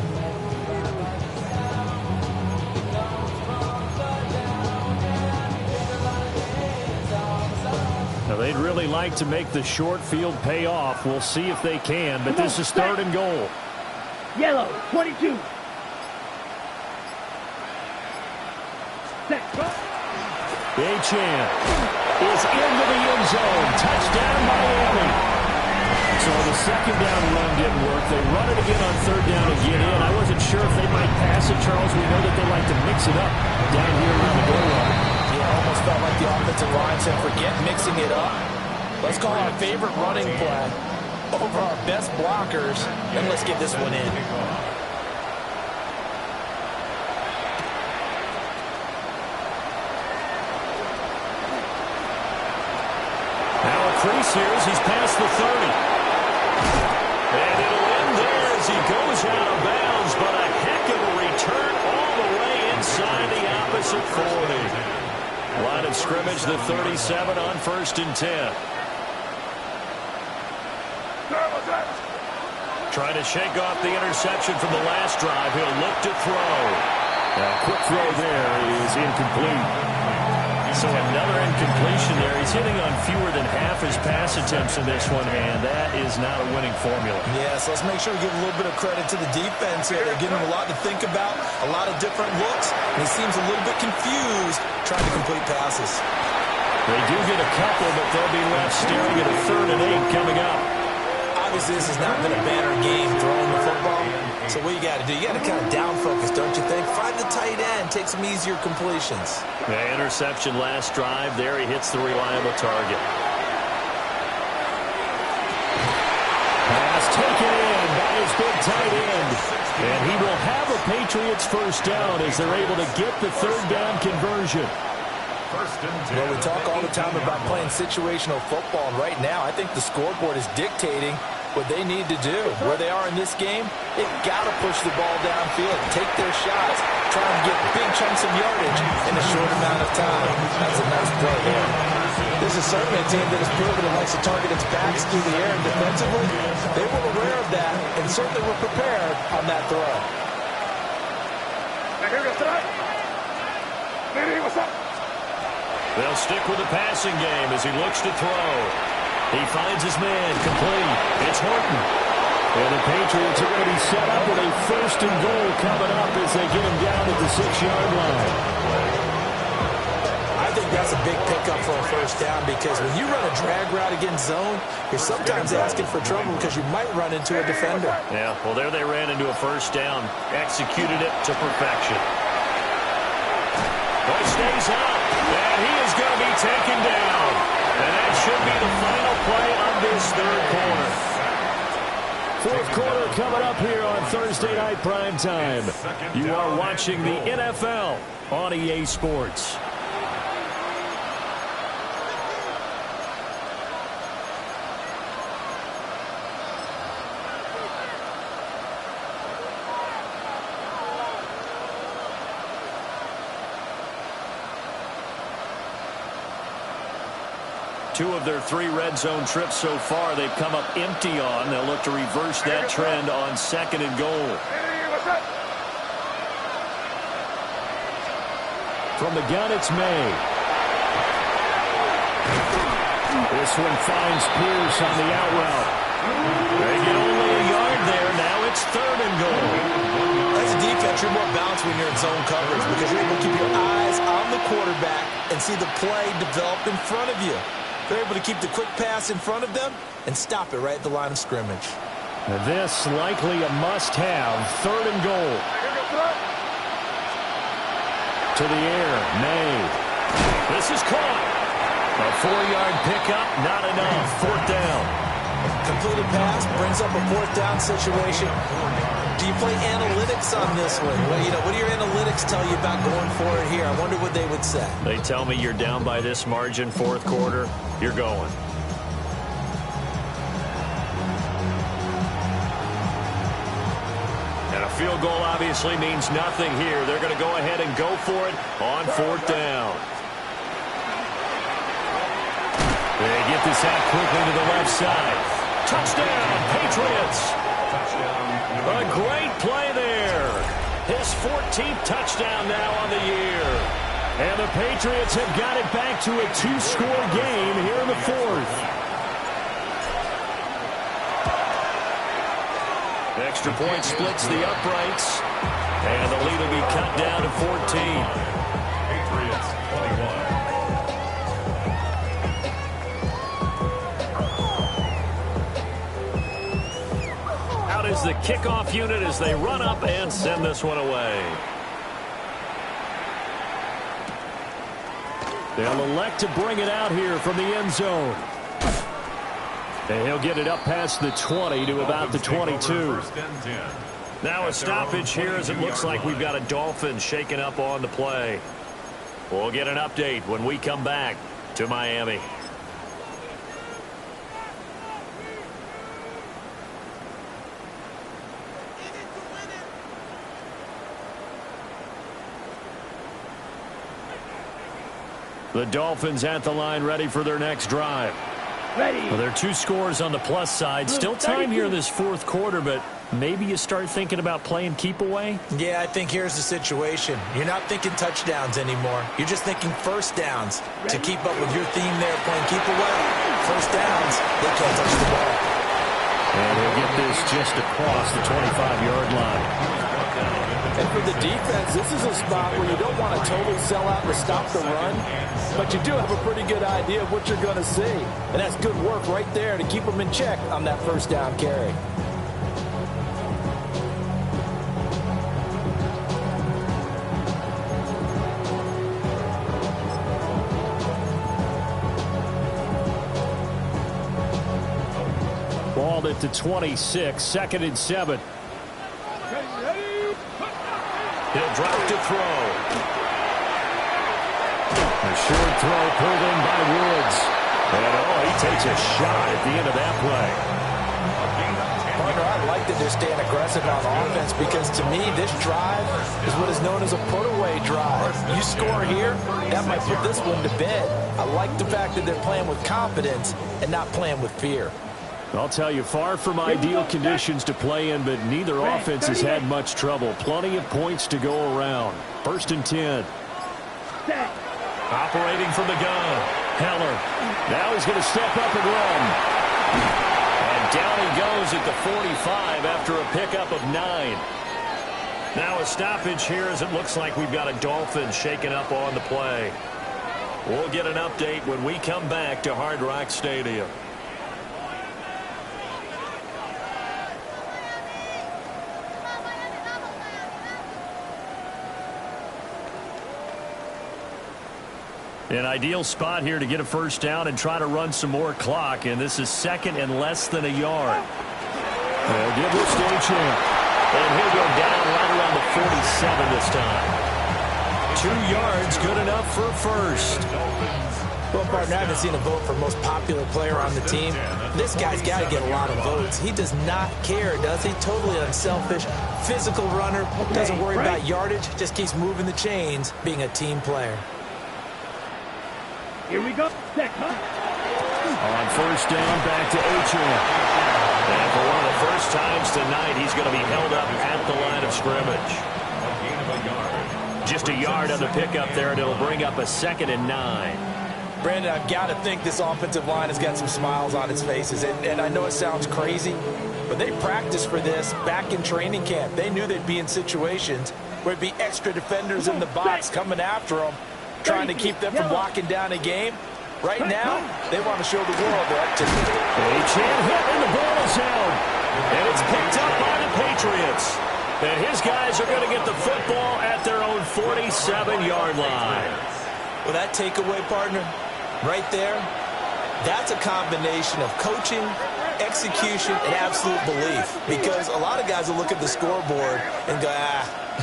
Now, they'd really like to make the short field pay off. We'll see if they can, but this is 3rd and goal. Yellow, 22. Set. Achan is into the end zone. Touchdown, Miami. So the 2nd down run didn't work. They run it again on 3rd down and get in. I wasn't sure if they might pass it, Charles. We know that they like to mix it up down here around the goal line. Yeah, almost felt like the offensive line said, forget mixing it up. Let's call our favorite running play over our best blockers, and let's get this one in. Crease here as he's past the 30. And it'll end there as he goes out of bounds, but a heck of a return all the way inside the opposite 40. Line of scrimmage, the 37 on 1st and 10. Trying to shake off the interception from the last drive. He'll look to throw. A quick throw there is incomplete. So another incompletion there. He's hitting on fewer than half his pass attempts in this one, and that is not a winning formula. Yeah, so let's make sure we give a little bit of credit to the defense here. They're giving him a lot to think about, a lot of different looks, and he seems a little bit confused trying to complete passes. They do get a couple, but they'll be left staring at a 3rd and 8 coming up. Obviously, this has not been a banner game throwing the football. So what you got to do, you got to kind of down focus, don't you think? Find the tight end, take some easier completions. The interception last drive. There he hits the reliable target. Pass taken in by his big tight end. And he will have a Patriots first down as they're able to get the 3rd down conversion. Well, we talk all the time about playing situational football, and right now I think the scoreboard is dictating what they need to do. Where they are in this game, they've got to push the ball downfield, take their shots, try and get big chunks of yardage in a short amount of time. That's a nice play there. This is certainly a team that has proven it likes to target its backs through the air, and defensively, they were aware of that and certainly were prepared on that throw. They'll stick with the passing game as he looks to throw. He finds his man complete. It's Horton. And the Patriots are going to be set up with a 1st and goal coming up as they get him down at the 6-yard line. I think that's a big pickup for a first down because when you run a drag route against zone, you're sometimes asking for trouble because you might run into a defender. Yeah, well, there they ran into a first down. Executed it to perfection. But he stays up. And he is going to be taken down. And that should be the final play of this 3rd quarter. 4th quarter coming up here on Thursday Night Primetime. You are watching the NFL on EA Sports. Two of their 3 red zone trips so far they've come up empty on. They'll look to reverse that trend on 2nd and goal. From the gun, it's May. This one finds Pierce on the out route. They get only a yard there. Now it's 3rd and goal. As a defense, you're more balanced when you're in zone coverage because you're able to keep your eyes on the quarterback and see the play develop in front of you. They're able to keep the quick pass in front of them and stop it right at the line of scrimmage. And this likely a must-have. 3rd and goal. To the air, May. This is caught. A 4-yard pickup, not enough. 4th down. Completed pass brings up a 4th down situation. Do you play analytics on this one? Well, what do your analytics tell you about going for it here? I wonder what they would say. They tell me you're down by this margin 4th quarter. You're going. And a field goal obviously means nothing here. They're going to go ahead and go for it on 4th down. They get this out quickly to the left side. Touchdown, Patriots. A great play there. His 14th touchdown now on the year. And the Patriots have got it back to a 2-score game here in the 4th. Extra point splits the uprights. And the lead will be cut down to 14. Patriots 21. Is the kickoff unit as they run up and send this one away. They'll elect to bring it out here from the end zone. And he'll get it up past the 20 to about the 22. Now a stoppage here as it looks like we've got a Dolphins shaking up on the play. We'll get an update when we come back to Miami. The Dolphins at the line, ready for their next drive. Ready. Well, there are 2 scores on the plus side. Still time here in this 4th quarter, but maybe you start thinking about playing keep away? Yeah, I think here's the situation. You're not thinking touchdowns anymore. You're just thinking first downs. To keep up with your theme there, playing keep away, first downs, they can't touch the ball. And he'll get this just across the 25-yard line. And for the defense, this is a spot where you don't want to totally sell out to stop the run, but you do have a pretty good idea of what you're going to see. And that's good work right there to keep them in check on that first down carry. Ball at the 26, 2nd and 7. He'll drop to throw. A short throw pulled in by Woods. And he takes a shot at the end of that play. Partner, I like that they're staying aggressive on offense because to me this drive is what is known as a put-away drive. You score here, that might put this one to bed. I like the fact that they're playing with confidence and not playing with fear. I'll tell you, far from ideal conditions to play in, but neither offense has had much trouble. Plenty of points to go around. 1st and 10. Operating from the gun. Heller. Now he's going to step up and run. And down he goes at the 45 after a pickup of 9. Now a stoppage here as it looks like we've got a Dolphin shaken up on the play. We'll get an update when we come back to Hard Rock Stadium. An ideal spot here to get a first down and try to run some more clock, and this is 2nd and less than a yard. They'll give this to Champ. And he'll go down right around the 47 this time. 2 yards, good enough for first. Well, partner, I haven't seen a vote for most popular player on the team. This guy's got to get a lot of votes. He does not care, does he? Totally unselfish, physical runner, doesn't worry about yardage, just keeps moving the chains, being a team player. Here we go. On first down, back to Achane. And for one of the first times tonight, he's going to be held up at the line of scrimmage. Just a yard on the pickup there, and it'll bring up a 2nd and 9. Brandon, I've got to think this offensive line has got some smiles on its faces. And I know it sounds crazy, but they practiced for this back in training camp. They knew they'd be in situations where there'd be extra defenders in the box coming after them, trying to keep them from locking down a game. Right now, they want to show the world they're up to it. Achane hit, and the ball is out. And it's picked up by the Patriots. And his guys are going to get the football at their own 47-yard line. Well, that takeaway, partner, right there, that's a combination of coaching, execution, and absolute belief. Because a lot of guys will look at the scoreboard and go,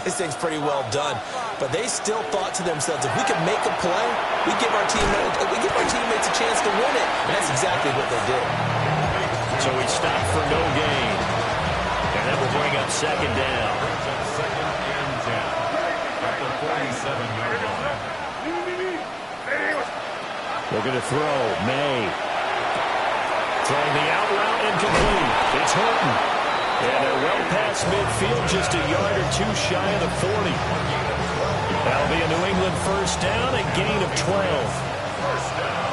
this thing's pretty well done. But they still thought to themselves, if we can make a play, we give our teammates a chance to win it. And that's exactly what they did. So he stopped for no gain. And that will bring up 2nd down. 2nd and 10 at the 47-yard line. Looking to throw. May. Throwing the out route incomplete. It's Horton. And they're well past midfield, just a yard or 2 shy of the 40. That'll be a New England first down, a gain of 12. First down.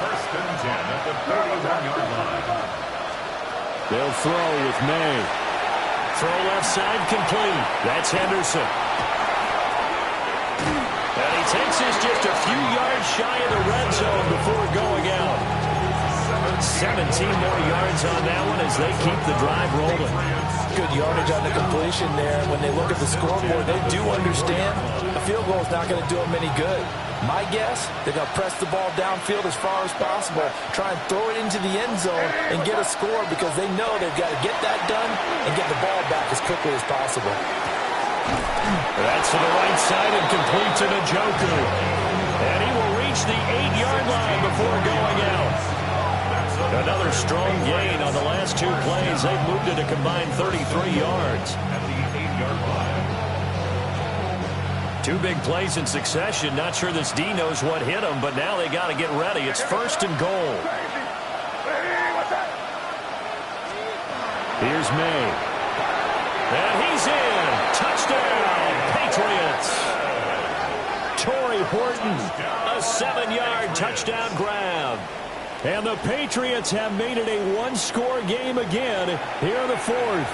1st and 10 at the 31-yard line. They'll throw with May. Throw left side complete. That's Henderson. And he takes this just a few yards shy of the red zone before going out. 17 more yards on that one as they keep the drive rolling. Good yardage on the completion there. When they look at the scoreboard, they do understand a field goal is not going to do them any good. My guess, they're going to press the ball downfield as far as possible, try and throw it into the end zone and get a score because they know they've got to get that done and get the ball back as quickly as possible. That's to the right side and complete to Njoku. And he will reach the 8-yard line before going out. Another strong gain on the last 2 plays. They've moved it a combined 33 yards. At the 8-yard line. 2 big plays in succession. Not sure this D knows what hit him, but now they got to get ready. It's 1st and goal. Here's May. And he's in. Touchdown, Patriots. Torrey Horton, a 7-yard touchdown grab. And the Patriots have made it a one-score game again here in the fourth.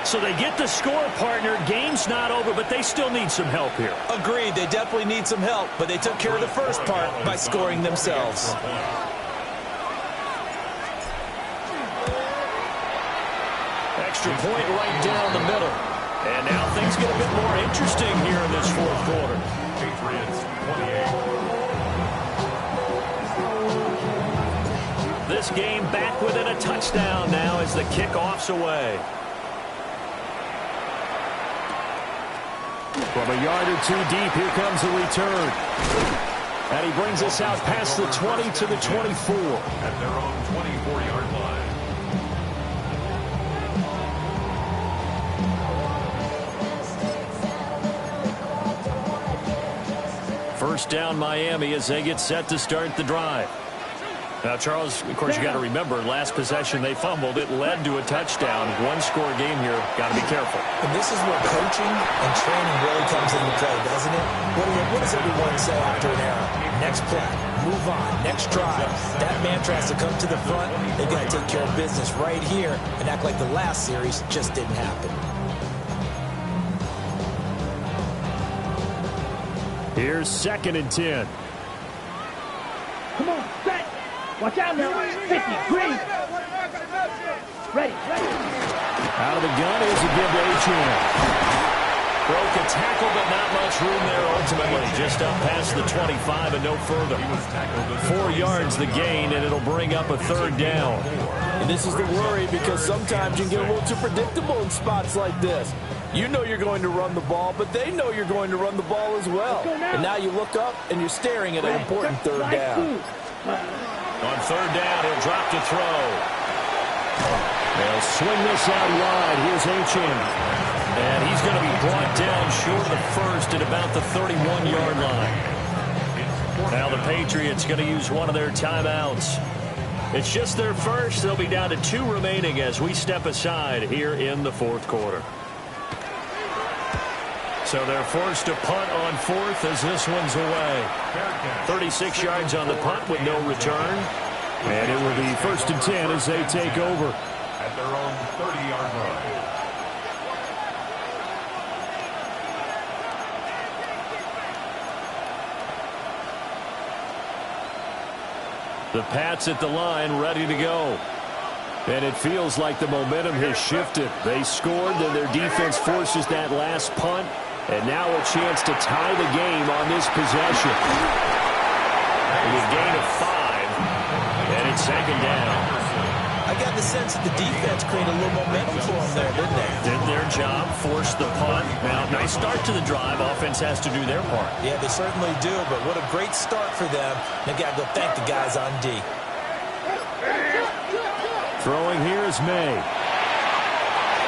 So they get the score, partner. Game's not over, but they still need some help here. Agreed. They definitely need some help, but they took care of the first part by scoring themselves. Extra point right down the middle. And now things get a bit more interesting here in this fourth quarter. Patriots 28. This game back within a touchdown now as the kickoff's away. From a yard or two deep, here comes the return. And he brings us out past the 20 to the 24. At their own 24-yard line. First down Miami as they get set to start the drive. Now, Charles, of course, you got to remember, last possession they fumbled. It led to a touchdown. One-score game here. Got to be careful. And this is where coaching and training really comes into play, doesn't it? What does everyone say after an error? Next play, move on, next drive. That mantra has to come to the front. They've got to take care of business right here and act like the last series just didn't happen. Here's 2nd and 10. Come on, set. Watch out now. 50, green. Ready. Out of the gun is a give to Achane. Broke a tackle, but not much room there ultimately. Just up past the 25 and no further. 4 yards the gain, and it'll bring up a 3rd down. And this is the worry because sometimes you can get a little too predictable in spots like this. You know you're going to run the ball, but they know you're going to run the ball as well. And now you look up and you're staring at an important 3rd down. On 3rd down, he'll drop to throw. They'll swing this out wide. Here's Achane. And he's going to be brought down short of the first at about the 31-yard line. Now the Patriots going to use one of their timeouts. It's just their first. They'll be down to 2 remaining as we step aside here in the fourth quarter. So they're forced to punt on 4th as this one's away. 36 yards on the punt with no return. And it will be 1st and 10 as they take over. At their own 30-yard line. The Pats at the line ready to go. And it feels like the momentum has shifted. They scored, then their defense forces that last punt. And now a chance to tie the game on this possession. With a gain of 5, and it's 2nd down. I got the sense that the defense created a little momentum for them there, didn't they? Did their job, forced the punt. Now, nice start to the drive. Offense has to do their part. Yeah, they certainly do, but what a great start for them. They got to go thank the guys on D. Throwing here is May.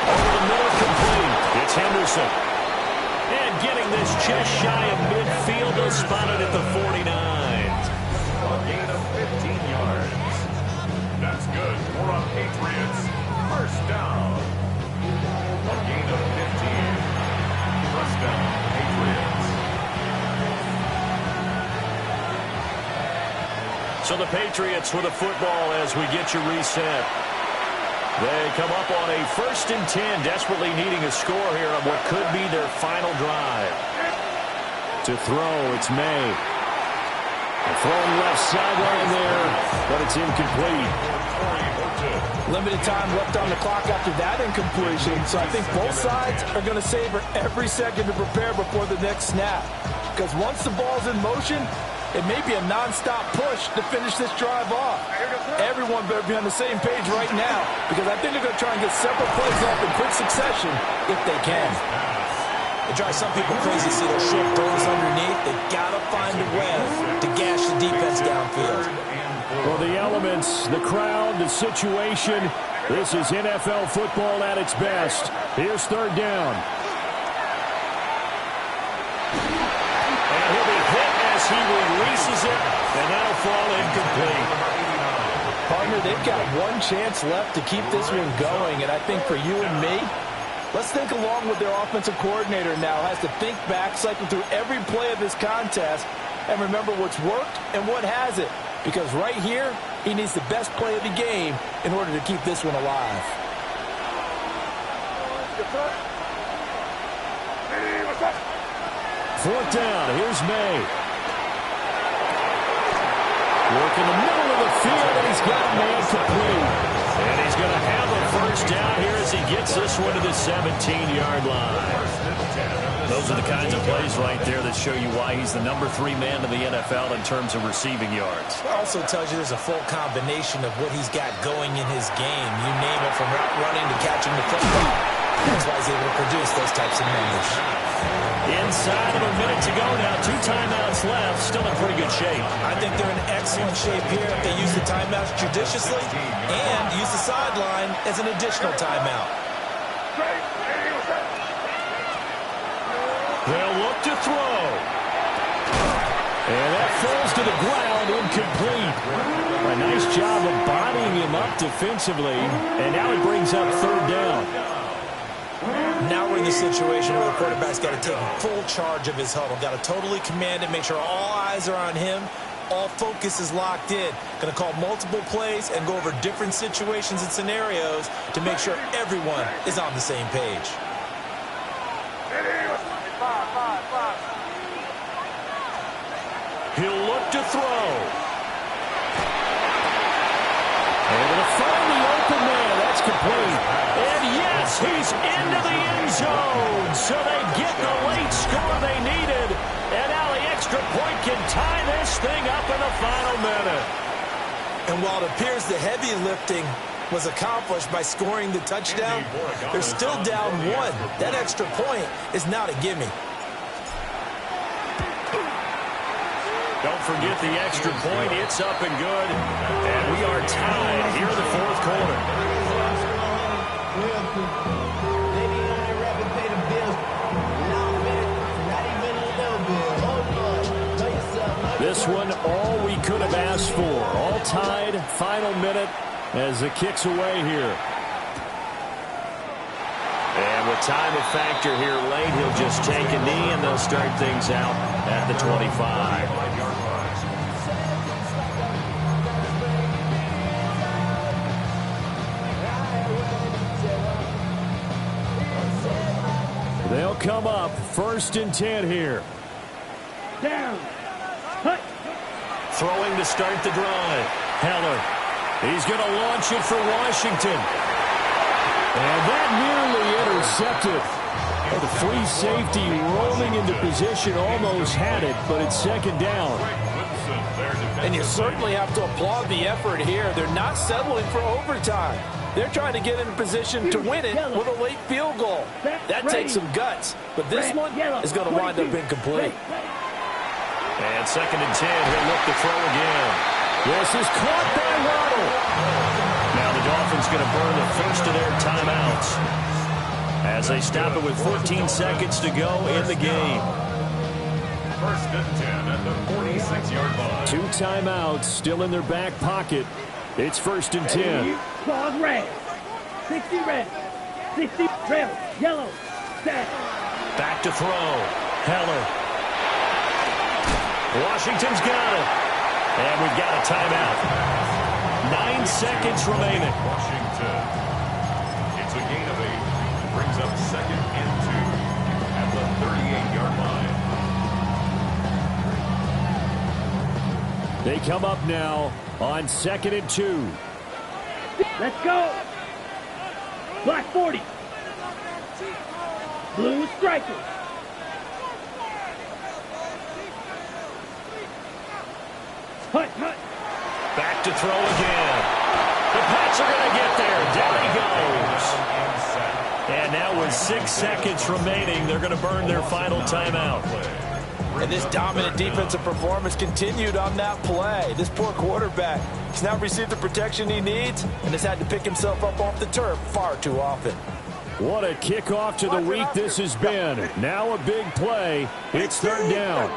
Over the middle, complete. It's Henderson. And getting this just shy of midfield, they'll spot it at the 49. A gain of 15 yards. That's good. More on Patriots. First down. A gain of 15. First down, Patriots. So the Patriots with a football as we get you reset. They come up on a 1st and 10, desperately needing a score here on what could be their final drive. To throw, it's May. Throwing left sideline there, but it's incomplete. Limited time left on the clock after that incompletion, so I think both sides are going to savor every second to prepare before the next snap. Because once the ball's in motion, it may be a non-stop push to finish this drive off. Everyone better be on the same page right now because I think they're going to try and get several plays off in quick succession if they can. It drives some people crazy to see those short throws underneath. They've got to find a way to gash the defense downfield. Well, the elements, the crowd, the situation, this is NFL football at its best. Here's 3rd down. And he'll be hit as he releases it, and that'll fall incomplete. Partner, Partner, they've got one chance left to keep this one going, and I think for you and me, let's think along with their offensive coordinator now. Has to think back, cycle through every play of this contest, and remember what's worked and what hasn't. Because right here, he needs the best play of the game in order to keep this one alive. Fourth down. Here's May. Work in the middle of the field, and he's got a man complete. And he's going to have a first down here as he gets this one to the 17-yard line. Those are the kinds of plays right there that show you why he's the number 3 man in the NFL in terms of receiving yards. It also tells you there's a full combination of what he's got going in his game. You name it, from route running to catching the football. That's why he's able to produce those types of numbers. Inside of a minute to go now. 2 timeouts left. Still in pretty good shape. I think they're in excellent shape here if they use the timeouts judiciously and use the sideline as an additional timeout. They'll look to throw. And that falls to the ground, incomplete. A nice job of bodying him up defensively. And now he brings up 3rd down. Now we're in the situation where the quarterback's got to take full charge of his huddle. Got to totally command it, make sure all eyes are on him. All focus is locked in. Going to call multiple plays and go over different situations and scenarios to make sure everyone is on the same page. He'll look to throw. Able to find the open man. That's complete. And yes, he's into the end zone. So they get the late score they needed. And now the extra point can tie this thing up in the final minute. And while it appears the heavy lifting was accomplished by scoring the touchdown, they're still down 1. That extra point is not a gimme. Don't forget the extra point. It's up and good. And we are tied here in the 4th quarter. This one, all we could have asked for. All tied, final minute as it kicks away here. And with time a factor here late, he'll just take a knee and they'll start things out at the 25. They'll come up 1st and 10 here. Down. Throwing to start the drive. Heller. He's going to launch it for Washington. And that nearly intercepted. The free safety rolling into position almost had it, but it's 2nd down. And you certainly have to applaud the effort here. They're not settling for overtime. They're trying to get in a position to win it with a late field goal. That takes some guts, but this one is going to wind up incomplete. And 2nd and 10, he'll look to throw again. This is caught by Waddle. Now the Dolphins going to burn the first of their timeouts as they stop it with 14 seconds to go in the game. 1st and 10 at the 46-yard line. 2 timeouts still in their back pocket. It's 1st and 10. Claws red. 60 red. 60 trail. Yellow. Set. Back to throw. Heller. Washington's got it. And we've got a timeout. 9 seconds remaining. Washington. It's a gain of 8. Brings up 2nd and 2 at the 38-yard line. They come up now on 2nd and 2. Let's go. Black 40. Blue striker. Hut, hut. Back to throw again. The Pats are going to get there. Down he goes. And now with 6 seconds remaining, they're going to burn their final timeout. And this dominant defensive performance continued on that play. This poor quarterback has not received the protection he needs and has had to pick himself up off the turf far too often. What a kickoff to the week this has been. Now a big play. It's 3rd down.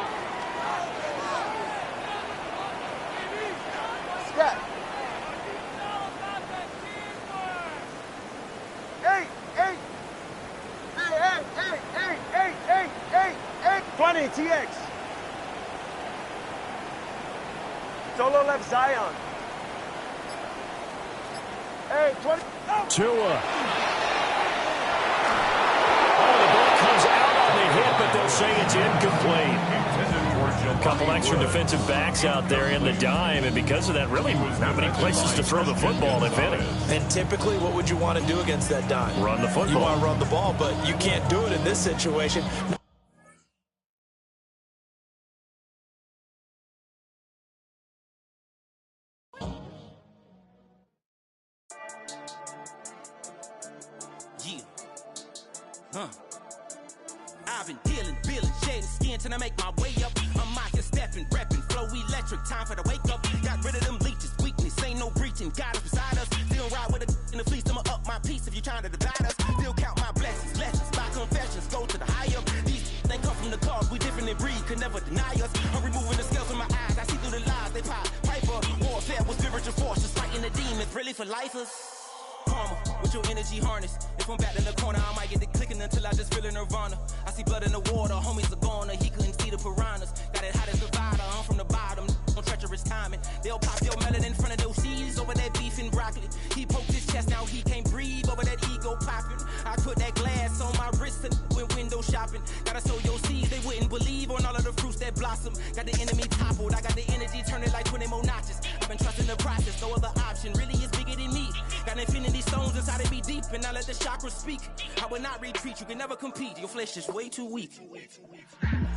20, TX. Solo left Zion. Hey, 20. Oh. Tua. Oh, the ball comes out on the hit, but they'll say it's incomplete. A couple extra defensive backs out there in the dime, and because of that, really not many places to throw the football, if any. And typically, what would you want to do against that dime? Run the football. You want to run the ball, but you can't do it in this situation. I've been dealing, billing, shedding skin till I make my way up. I'm out here stepping, repping, flow electric, time for the wake up. Got rid of them leeches, weakness, ain't no breaching. God is beside us, still ride with a in the fleece. I'ma up my piece if you trying to divide us. Still count my blessings, lessons, my confessions, go to the high up. These they come from the cause, we different in breed, could never deny us. I'm removing the scales from my eyes, I see through the lies they pop. Piper, warfare with spiritual forces, fighting the demons, really for lifers. Karma, with your energy harness. If I'm back in the corner, I might get the clicking until I just feel a nirvana. I see blood in the water, homies are gone, he couldn't see the piranhas. Got it hot as divider, I'm from the bottom, on treacherous timing. They'll pop your melon in front of those seeds over that beef and broccoli. He poked his chest, now he can't breathe over that ego popping. I put that glass on my wrist and went window shopping. Gotta sow your seeds, they wouldn't believe on all of the fruits that blossom. Got the enemy toppled, I got the energy turning like 20 more notches. I've been trusting the process, no other option really is bigger than me. Got infinity stones inside of me deep, and I let the chakras speak. I will not retreat, you can never compete, your flesh is way too weak.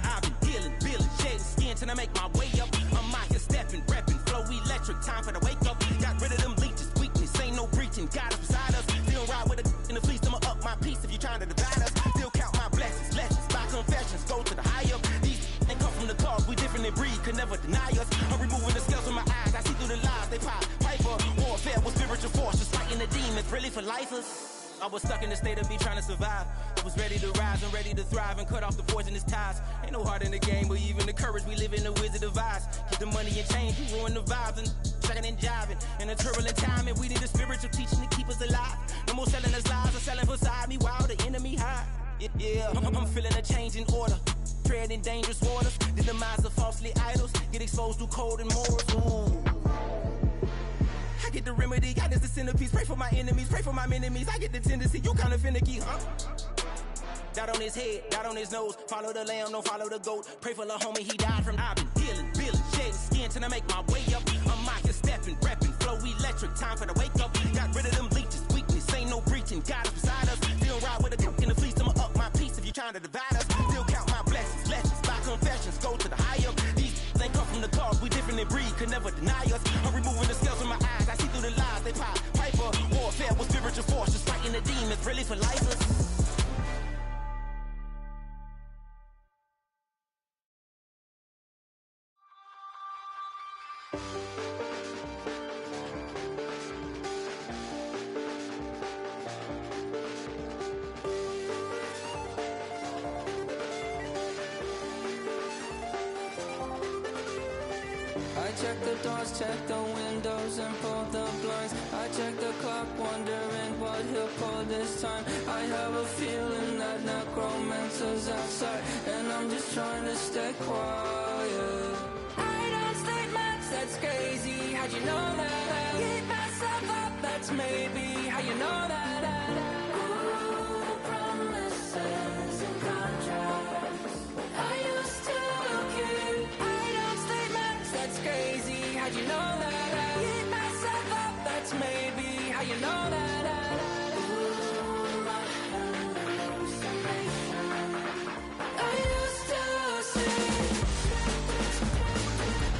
I've been dealing, billing, shedding skin till I make my way up. I'm out here stepping, repping, flow electric, time for the wake up. Got rid of them leeches, weakness, ain't no breaching, God is beside us. Still ride with a in the fleece, I'ma up my piece if you trying to divide us. Still count my blessings, lessons, my confessions, go to the high up. These they come from the cause, we different in breed, could never deny us. I'm removing the scales from my eyes, I see through the lies they pop. Piper, warfare with spiritual forces, fighting the demons, really for lifers. I was stuck in the state of me trying to survive. I was ready to rise and ready to thrive and cut off the poisonous ties. Ain't no heart in the game, but even the courage we live in the wizard of Oz. Get the money and change, we ruin the vibes and checking and jiving. In a turbulent time, and we need a spiritual teaching to keep us alive. No more selling us lies or selling beside me while the enemy hide. Yeah, I'm feeling a change in order. Treading dangerous waters, the demise of falsely idols. Get exposed through code and morals. Ooh. I get the remedy, God is the centerpiece. Pray for my enemies, pray for my enemies. I get the tendency, you kinda finicky, huh? Dot on his head, dot on his nose. Follow the lamb, don't follow the goat. Pray for the homie, he died from. I've been dealing, billing, shedding skin till I make my way up. I'm out here stepping, repping, flow electric, time for the wake up. Got rid of them leeches, weakness, ain't no breaching. God is beside us, still ride with a cook in the fleece. I'ma up my piece if you trying to divide us. Still count my blessings, lessons, my confessions, go to the high up. These they come from the cause, we different in breed, could never deny us. I'm removing the scales from my eyes, I see through the lies they pop. Piper, warfare with spiritual forces, fighting the demons, really for lifers. I check the doors, check the windows, and pull the blinds. I check the clock, wondering what he'll pull this time. I have a feeling that necromancer's outside, and I'm just trying to stay quiet. I don't state much, that's crazy. How'd you know that? Keep myself up, that's maybe how you know that. Ooh, promises and contracts. I used to keep. I don't state much, that's crazy. How'd you know that? Keep myself up, that's maybe how you know that. Ooh, my hallucination. I used to see.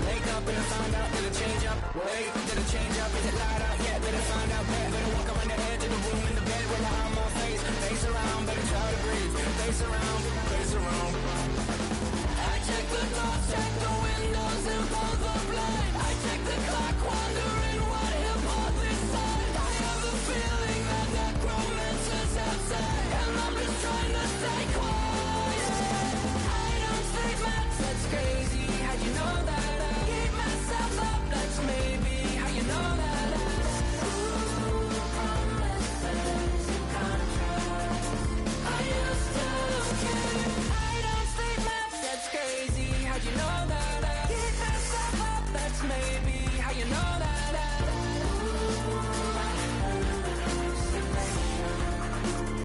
Wake up and I found out, did it change up? Wait, did it change up? Is it light out yet? Did it find out bad? Better walk around the edge of the room in the bed with my arm on face. Face around, better try to breathe. Face around, face around.